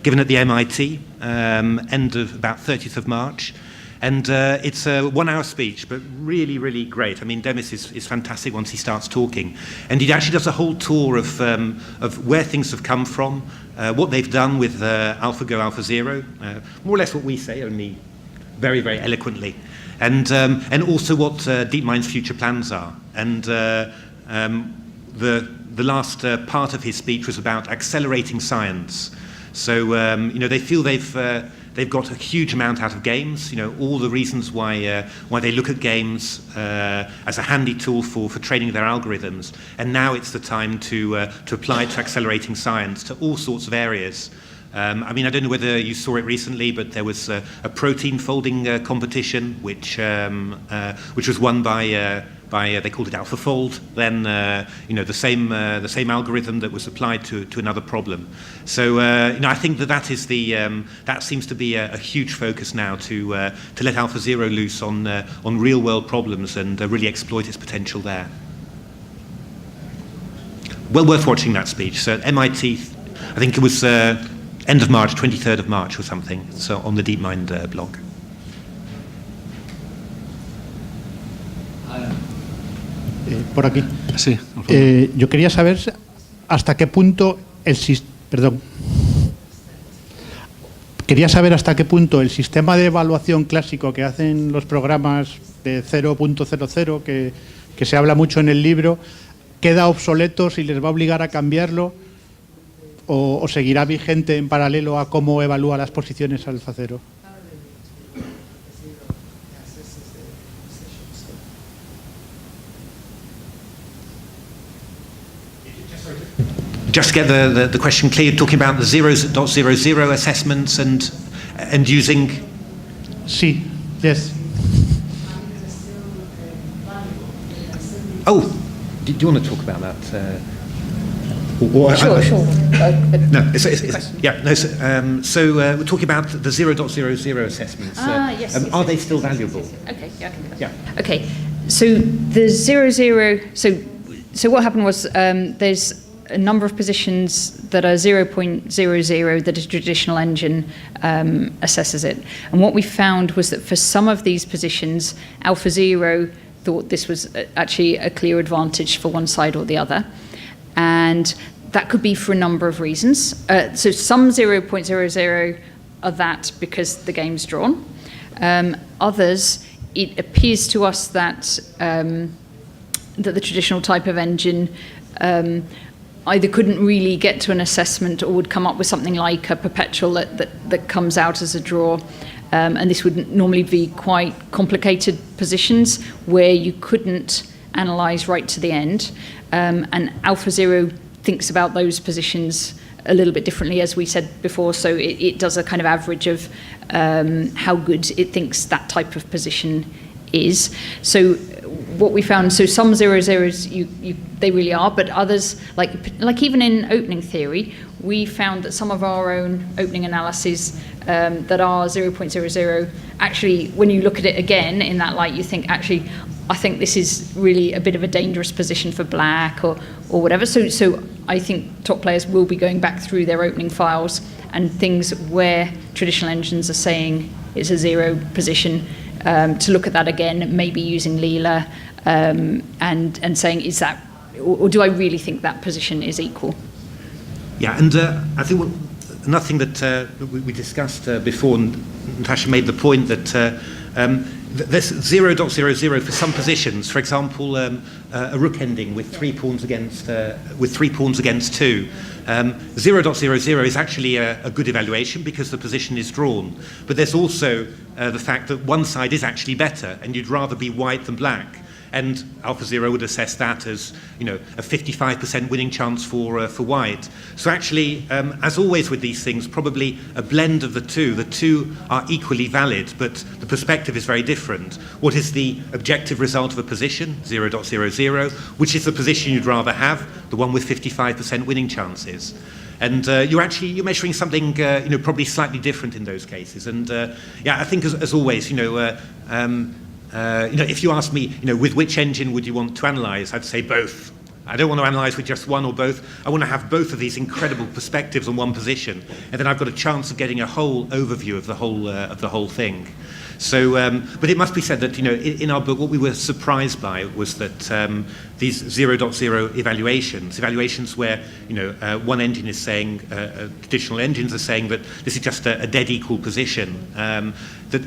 given at the MIT, end of about 30th of March. And it's a 1-hour speech, but really, really great. I mean, Demis is fantastic once he starts talking. And he actually does a whole tour of where things have come from, what they've done with AlphaGo, AlphaZero, more or less what we say, only very, very eloquently. And also what DeepMind's future plans are. And the last part of his speech was about accelerating science. So they feel they've got a huge amount out of games. All the reasons why they look at games as a handy tool for training their algorithms. And now it's the time to apply it to accelerating science to all sorts of areas. I mean, I don't know whether you saw it recently, but there was a protein folding competition, which was won by they called it AlphaFold. Then the same algorithm that was applied to another problem. So I think that is that seems to be a huge focus now to let AlphaZero loose on real world problems and really exploit its potential there. Well worth watching that speech. So at MIT, I think it was. End of March, 23rd of March or something, so on the DeepMind blog. Por aquí. Sí, yo quería saber hasta qué punto el sistema de evaluación clásico que hacen los programas de 0.00, que se habla mucho en el libro, queda obsoleto, si les va a obligar a cambiarlo. ¿O seguirá vigente en paralelo a cómo evalúa las posiciones AlphaZero? Just to get the question clear, you're talking about the 0.00 assessments and using... Sí, yes. Oh, do you want to talk about that? Sure. No, so we're talking about the 0.00 assessments. Yes. Are they still valuable? Okay, yeah, I can do that. Yeah. Okay, so the 0.0. So what happened was there's a number of positions that are 0.00 that a traditional engine assesses it, and what we found was that for some of these positions, AlphaZero thought this was actually a clear advantage for one side or the other. And that could be for a number of reasons. So some 0.00 are that because the game's drawn. Others, it appears to us that that the traditional type of engine either couldn't really get to an assessment or would come up with something like a perpetual that comes out as a draw. And this would normally be quite complicated positions where you couldn't analyze right to the end. And AlphaZero thinks about those positions a little bit differently, as we said before. So it does a kind of average of how good it thinks that type of position is. So what we found, so some 0.00s they really are, but others, like even in opening theory, we found that some of our own opening analyses that are 0.00, actually, when you look at it again in that light, you think, actually, I think this is really a bit of a dangerous position for black or whatever. So I think top players will be going back through their opening files and things where traditional engines are saying it's a zero position, to look at that again, maybe using Leela and saying, is that, or do I really think that position is equal? Yeah, and I think another thing that we discussed before, and Natasha made the point that there's 0.00 for some positions. For example, a rook ending with 3 pawns against 2. 0.00 is actually a good evaluation because the position is drawn. But there's also the fact that one side is actually better, and you'd rather be white than black. And AlphaZero would assess that as, a 55% winning chance for white. So actually, as always with these things, probably a blend of the two. The two are equally valid, but the perspective is very different. What is the objective result of a position, 0.00, which is the position you'd rather have, the one with 55% winning chances. And you're measuring something, probably slightly different in those cases. And I think as always, if you ask me, with which engine would you want to analyze, I'd say both. I don't want to analyze with just one or both. I want to have both of these incredible perspectives on one position, and then I've got a chance of getting a whole overview of the whole thing. So, but it must be said that in our book, what we were surprised by was that these 0.0 evaluations where one engine is saying, traditional engines are saying that this is just a dead equal position, that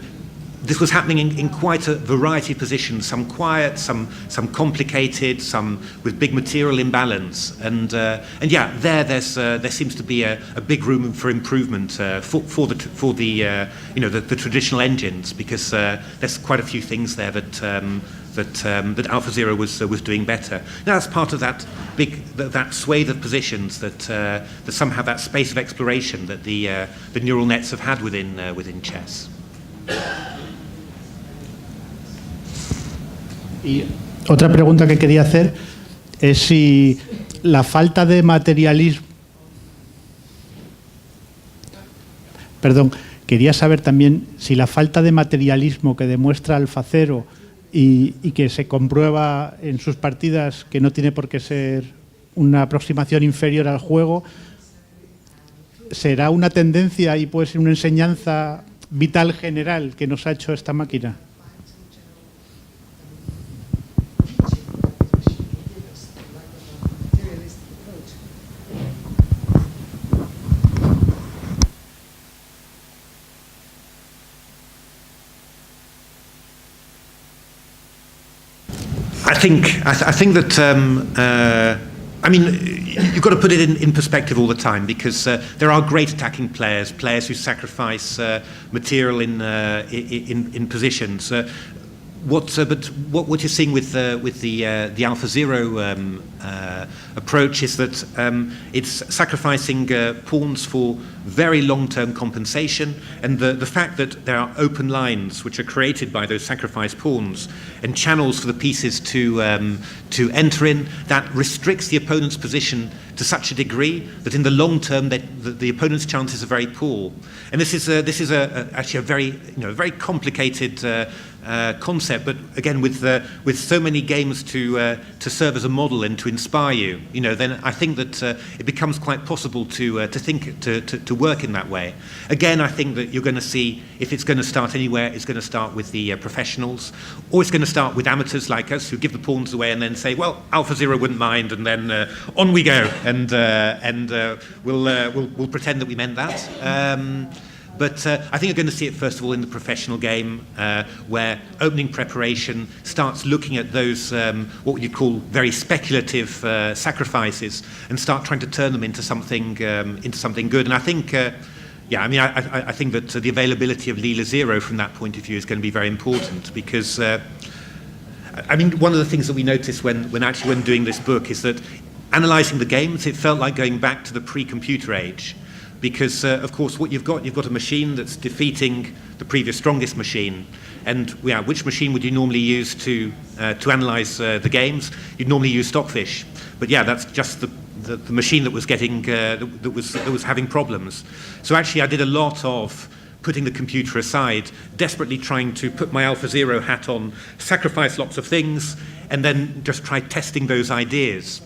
this was happening in quite a variety of positions, some quiet, some complicated, some with big material imbalance, and there seems to be a big room for improvement for the traditional engines, because there's quite a few things there that AlphaZero was doing better. Now that's part of that that swathe of positions that some have that space of exploration that the neural nets have had within chess. Y otra pregunta que quería hacer es si la falta de materialismo... Perdón, quería saber también si la falta de materialismo que demuestra AlphaZero y que se comprueba en sus partidas, que no tiene por qué ser una aproximación inferior al juego, será una tendencia y puede ser una enseñanza vital general que nos ha hecho esta máquina. I think that you've got to put it in perspective all the time, because there are great attacking players who sacrifice material in positions. But what you're seeing with the AlphaZero approach is that it's sacrificing pawns for very long-term compensation, and the fact that there are open lines which are created by those sacrificed pawns and channels for the pieces to enter in, that restricts the opponent's position to such a degree that in the long term the opponent's chances are very poor. And this is actually a very complicated concept, but again with so many games to serve as a model and to inspire you, then I think that it becomes quite possible to think to work in that way. Again, I think that you're going to see, if it's going to start anywhere, it's going to start with the professionals, or it's going to start with amateurs like us who give the pawns away and then say, well, AlphaZero wouldn't mind, and then on we go, and we'll pretend that we meant that. But I think you're going to see it first of all in the professional game, where opening preparation starts looking at those what you'd call very speculative sacrifices and start trying to turn them into something good. And I think, I think that the availability of LucidlyZero from that point of view is going to be very important, because one of the things that we noticed when doing this book is that analysing the games, it felt like going back to the pre-computer age. Because, of course, what you've got a machine that's defeating the previous strongest machine. And which machine would you normally use to analyse the games? You'd normally use Stockfish. But that's just the machine that was getting that was having problems. So actually, I did a lot of putting the computer aside, desperately trying to put my AlphaZero hat on, sacrifice lots of things, and then just try testing those ideas.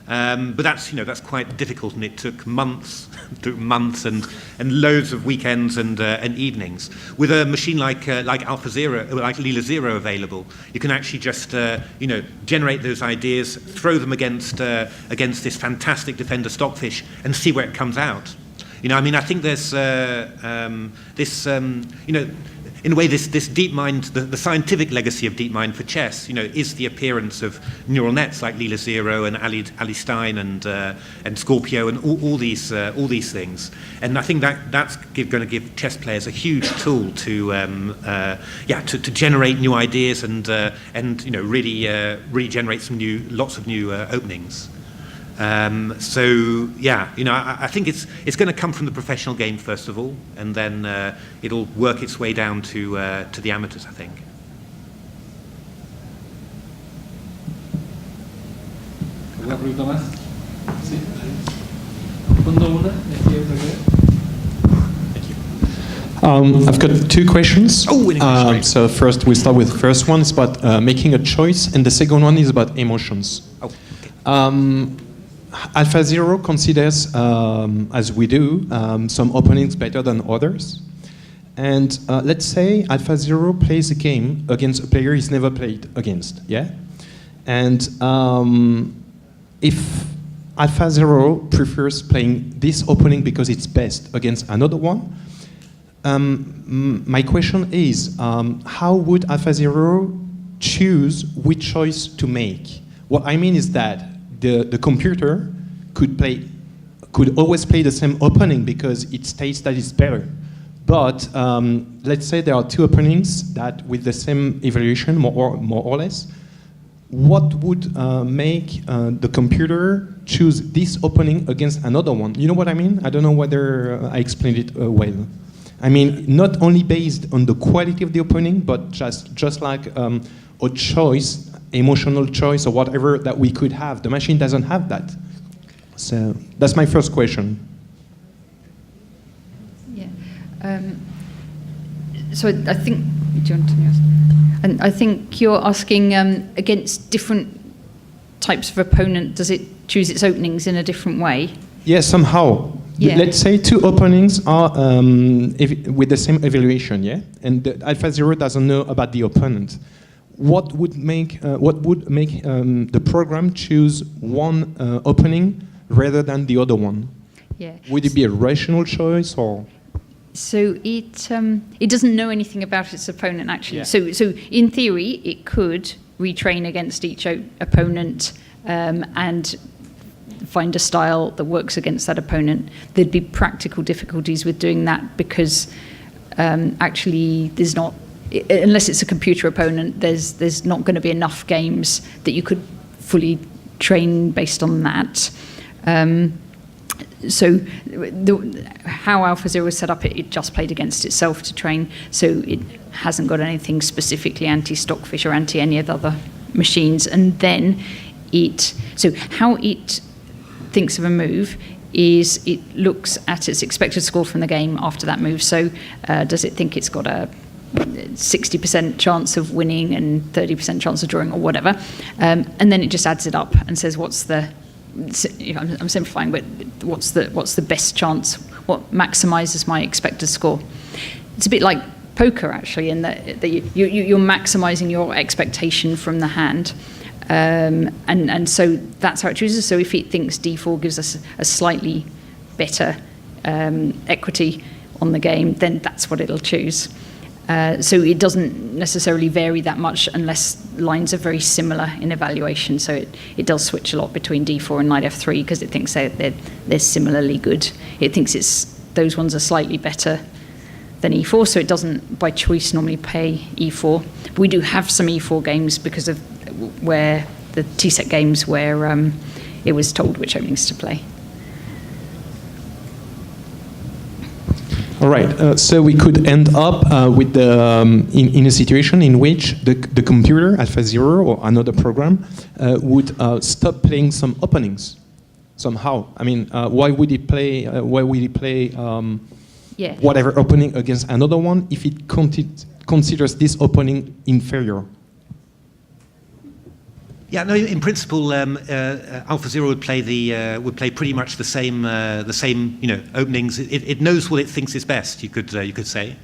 But that's quite difficult, and it took months and loads of weekends and evenings. With a machine like AlphaZero, like LucidlyZero available, you can actually just generate those ideas, throw them against this fantastic defender Stockfish, and see where it comes out. I think there's in a way, this DeepMind, the scientific legacy of DeepMind for chess, is the appearance of neural nets like LilaZero and Ali Stein and Scorpio and all these things. And I think that's going to give chess players a huge tool to generate new ideas and really generate lots of new openings. I think it's going to come from the professional game first of all, and then it'll work its way down to the amateurs, I think. ¿Alguna pregunta más? Sí. Fondo una, aquí otra vez. I've got two questions. Oh, English, so first, we start with the first one. It's about making a choice, and the second one is about emotions. Oh, okay. AlphaZero considers, as we do, some openings better than others. And let's say AlphaZero plays a game against a player he's never played against, yeah? And if AlphaZero prefers playing this opening because it's best against another one, my question is, how would AlphaZero choose which choice to make? What I mean is that the computer could always play the same opening because it states that it's better. But let's say there are two openings that with the same evaluation, more or less, what would make the computer choose this opening against another one? You know what I mean? I don't know whether I explained it well. I mean, not only based on the quality of the opening, but just like a choice, emotional choice or whatever that we could have. The machine doesn't have that. So that's my first question. Yeah. So I think, do you want to ask? And I think you're asking against different types of opponent, does it choose its openings in a different way? Yeah, somehow. Yeah. Let's say two openings are with the same evaluation, yeah? And AlphaZero doesn't know about the opponent. What would make the program choose one opening rather than the other one? Yeah. Would it be a rational choice or? So it doesn't know anything about its opponent actually. Yeah. So in theory, it could retrain against each opponent and find a style that works against that opponent. There'd be practical difficulties with doing that because actually there's not, unless it's a computer opponent, there's not going to be enough games that you could fully train based on that. So how AlphaZero was set up, it just played against itself to train, so it hasn't got anything specifically anti-Stockfish or anti any of the other machines. And then so how it thinks of a move is it looks at its expected score from the game after that move. So does it think it's got a 60% chance of winning and 30% chance of drawing or whatever, and then it just adds it up and says what's the, I'm simplifying, but what's the best chance, what maximizes my expected score. It's a bit like poker actually, in that you're maximizing your expectation from the hand, and so that's how it chooses. So if it thinks d4 gives us a slightly better equity on the game, then that's what it'll choose. So it doesn't necessarily vary that much unless lines are very similar in evaluation. So it does switch a lot between d4 and knight f3 because it thinks they're similarly good. It thinks those ones are slightly better than e4, so it doesn't by choice normally play e4. But we do have some e4 games because of where the T-set games where it was told which openings to play. All right, so we could end up with in a situation in which the computer, AlphaZero or another program, would stop playing some openings somehow. I mean, why would it play? Whatever opening against another one if it considers this opening inferior? Yeah, no. In principle, AlphaZero would play pretty much the same openings. It knows what it thinks is best. You could say.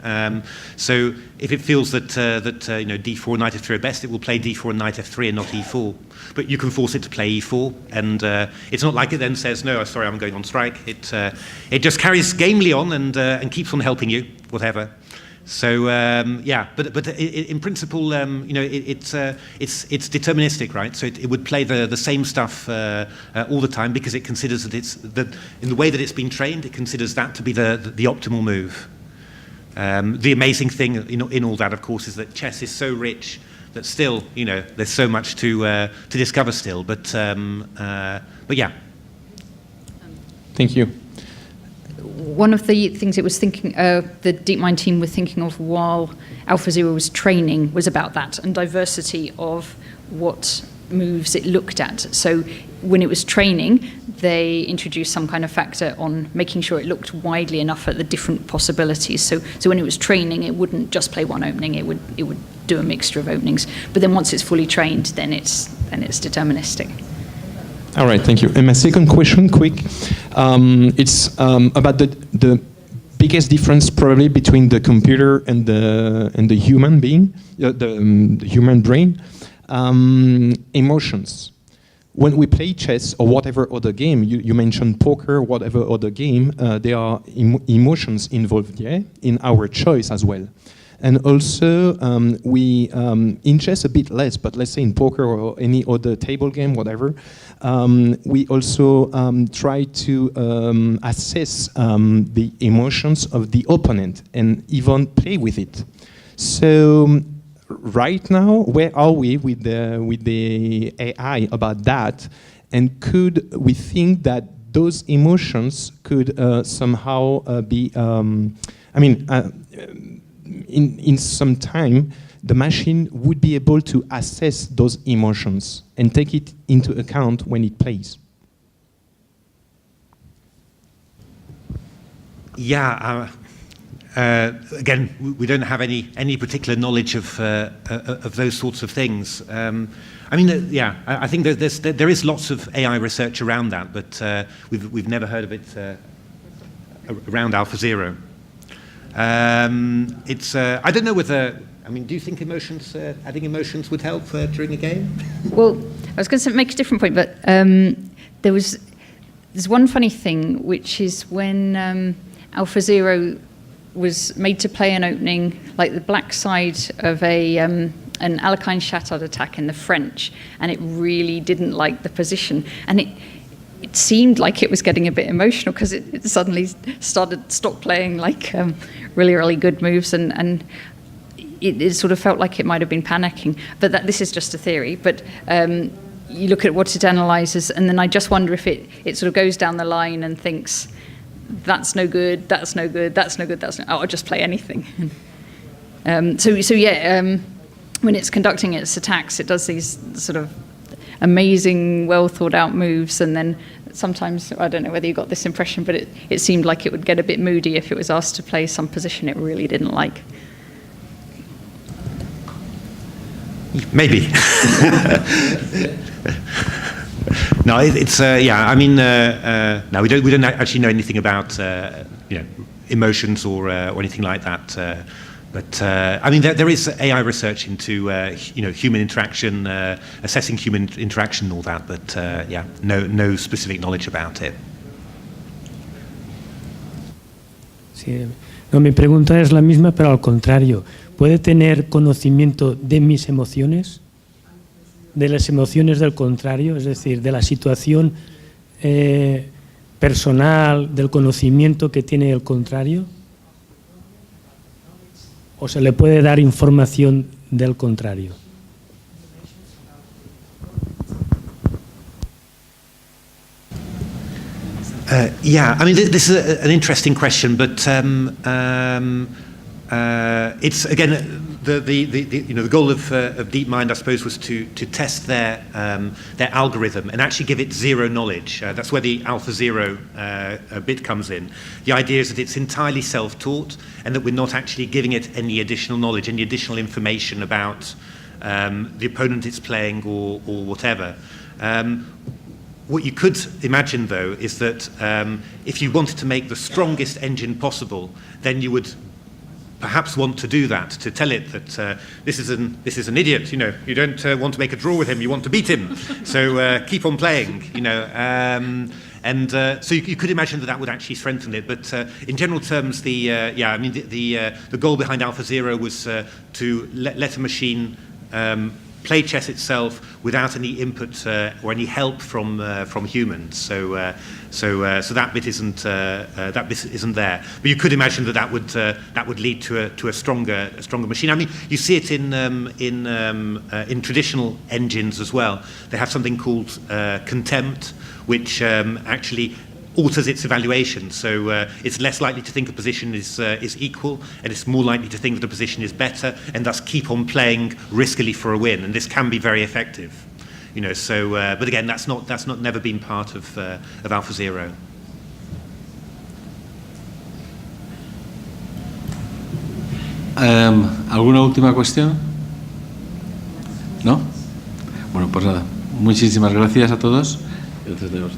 So if it feels that d4 and knight f3 are best, it will play d4 and knight f3 and not e4. But you can force it to play e4, and it's not like it then says no, sorry, I'm going on strike. It just carries gamely on and keeps on helping you, whatever. So yeah, but in principle, it's deterministic, right? So it would play the same stuff all the time because it considers that in the way that it's been trained, it considers that to be the optimal move. The amazing thing in all that, of course, is that chess is so rich that still, there's so much to discover still. But yeah. Thank you. One of the things it was thinking, the DeepMind team were thinking of while AlphaZero was training was about that and diversity of what moves it looked at. So when it was training, they introduced some kind of factor on making sure it looked widely enough at the different possibilities. So when it was training, it wouldn't just play one opening; it would do a mixture of openings. But then once it's fully trained, then it's deterministic. All right, thank you. And my second question, quick, it's about the biggest difference probably between the computer and the human being, the human brain, emotions. When we play chess or whatever other game, you mentioned poker, whatever other game, there are emotions involved, yeah, in our choice as well. And also, we in chess a bit less, but let's say in poker or any other table game, whatever, we also try to assess the emotions of the opponent and even play with it. So right now, where are we with the AI about that? And could we think that those emotions could somehow be, in some time, the machine would be able to assess those emotions and take it into account when it plays? Yeah. Again, we don't have any particular knowledge of those sorts of things. I think there is lots of AI research around that, but we've never heard of it around AlphaZero. I don't know whether. Do you think adding emotions would help during a game? Well, I was going to make a different point, but there's one funny thing, which is when AlphaZero was made to play an opening like the black side of an Alekhine Chatard attack in the French, and it really didn't like the position, and it seemed like it was getting a bit emotional because it suddenly stopped playing like really good moves, and it sort of felt like it might have been panicking. But this is just a theory. But you look at what it analyzes, and then I just wonder if it sort of goes down the line and thinks, that's no good, that's no good, that's no good, I'll just play anything. When it's conducting its attacks, it does these sort of amazing, well thought out moves, and then sometimes, I don't know whether you got this impression, but it seemed like it would get a bit moody if it was asked to play some position it really didn't like. Maybe. No, it's no, we don't actually know anything about emotions or anything like that. But there is AI research into human interaction, assessing human interaction, and all that. But no specific knowledge about it. Sí. No, mi pregunta es la misma, pero al contrario. ¿Puede tener conocimiento de mis emociones? ¿De las emociones del contrario? Es decir, de la situación personal, del conocimiento que tiene el contrario. ¿O se le puede dar información del contrario? This is an interesting question, but it's again the goal of DeepMind, I suppose, was to test their algorithm and actually give it zero knowledge. That's where the AlphaZero bit comes in. The idea is that it's entirely self-taught and that we're not actually giving it any additional knowledge, any additional information about the opponent it's playing or whatever. What you could imagine, though, is that if you wanted to make the strongest engine possible, then you would perhaps want to do that, to tell it that this is an idiot. You don't want to make a draw with him. You want to beat him. So keep on playing. And so you could imagine that would actually strengthen it. But in general terms, the goal behind AlphaZero was to let a machine play chess itself without any input or any help from humans. So that bit isn't there. But you could imagine that would lead to a stronger machine. I mean, you see it in traditional engines as well. They have something called contempt, which actually alters its evaluation. So it's less likely to think a position is equal, and it's more likely to think that a position is better, and thus keep on playing riskily for a win. And this can be very effective, you know. So, but again, that's not never been part of AlphaZero. ¿Alguna última cuestión? ¿No? Bueno, pues nada. Muchísimas gracias a todos. Gracias a todos.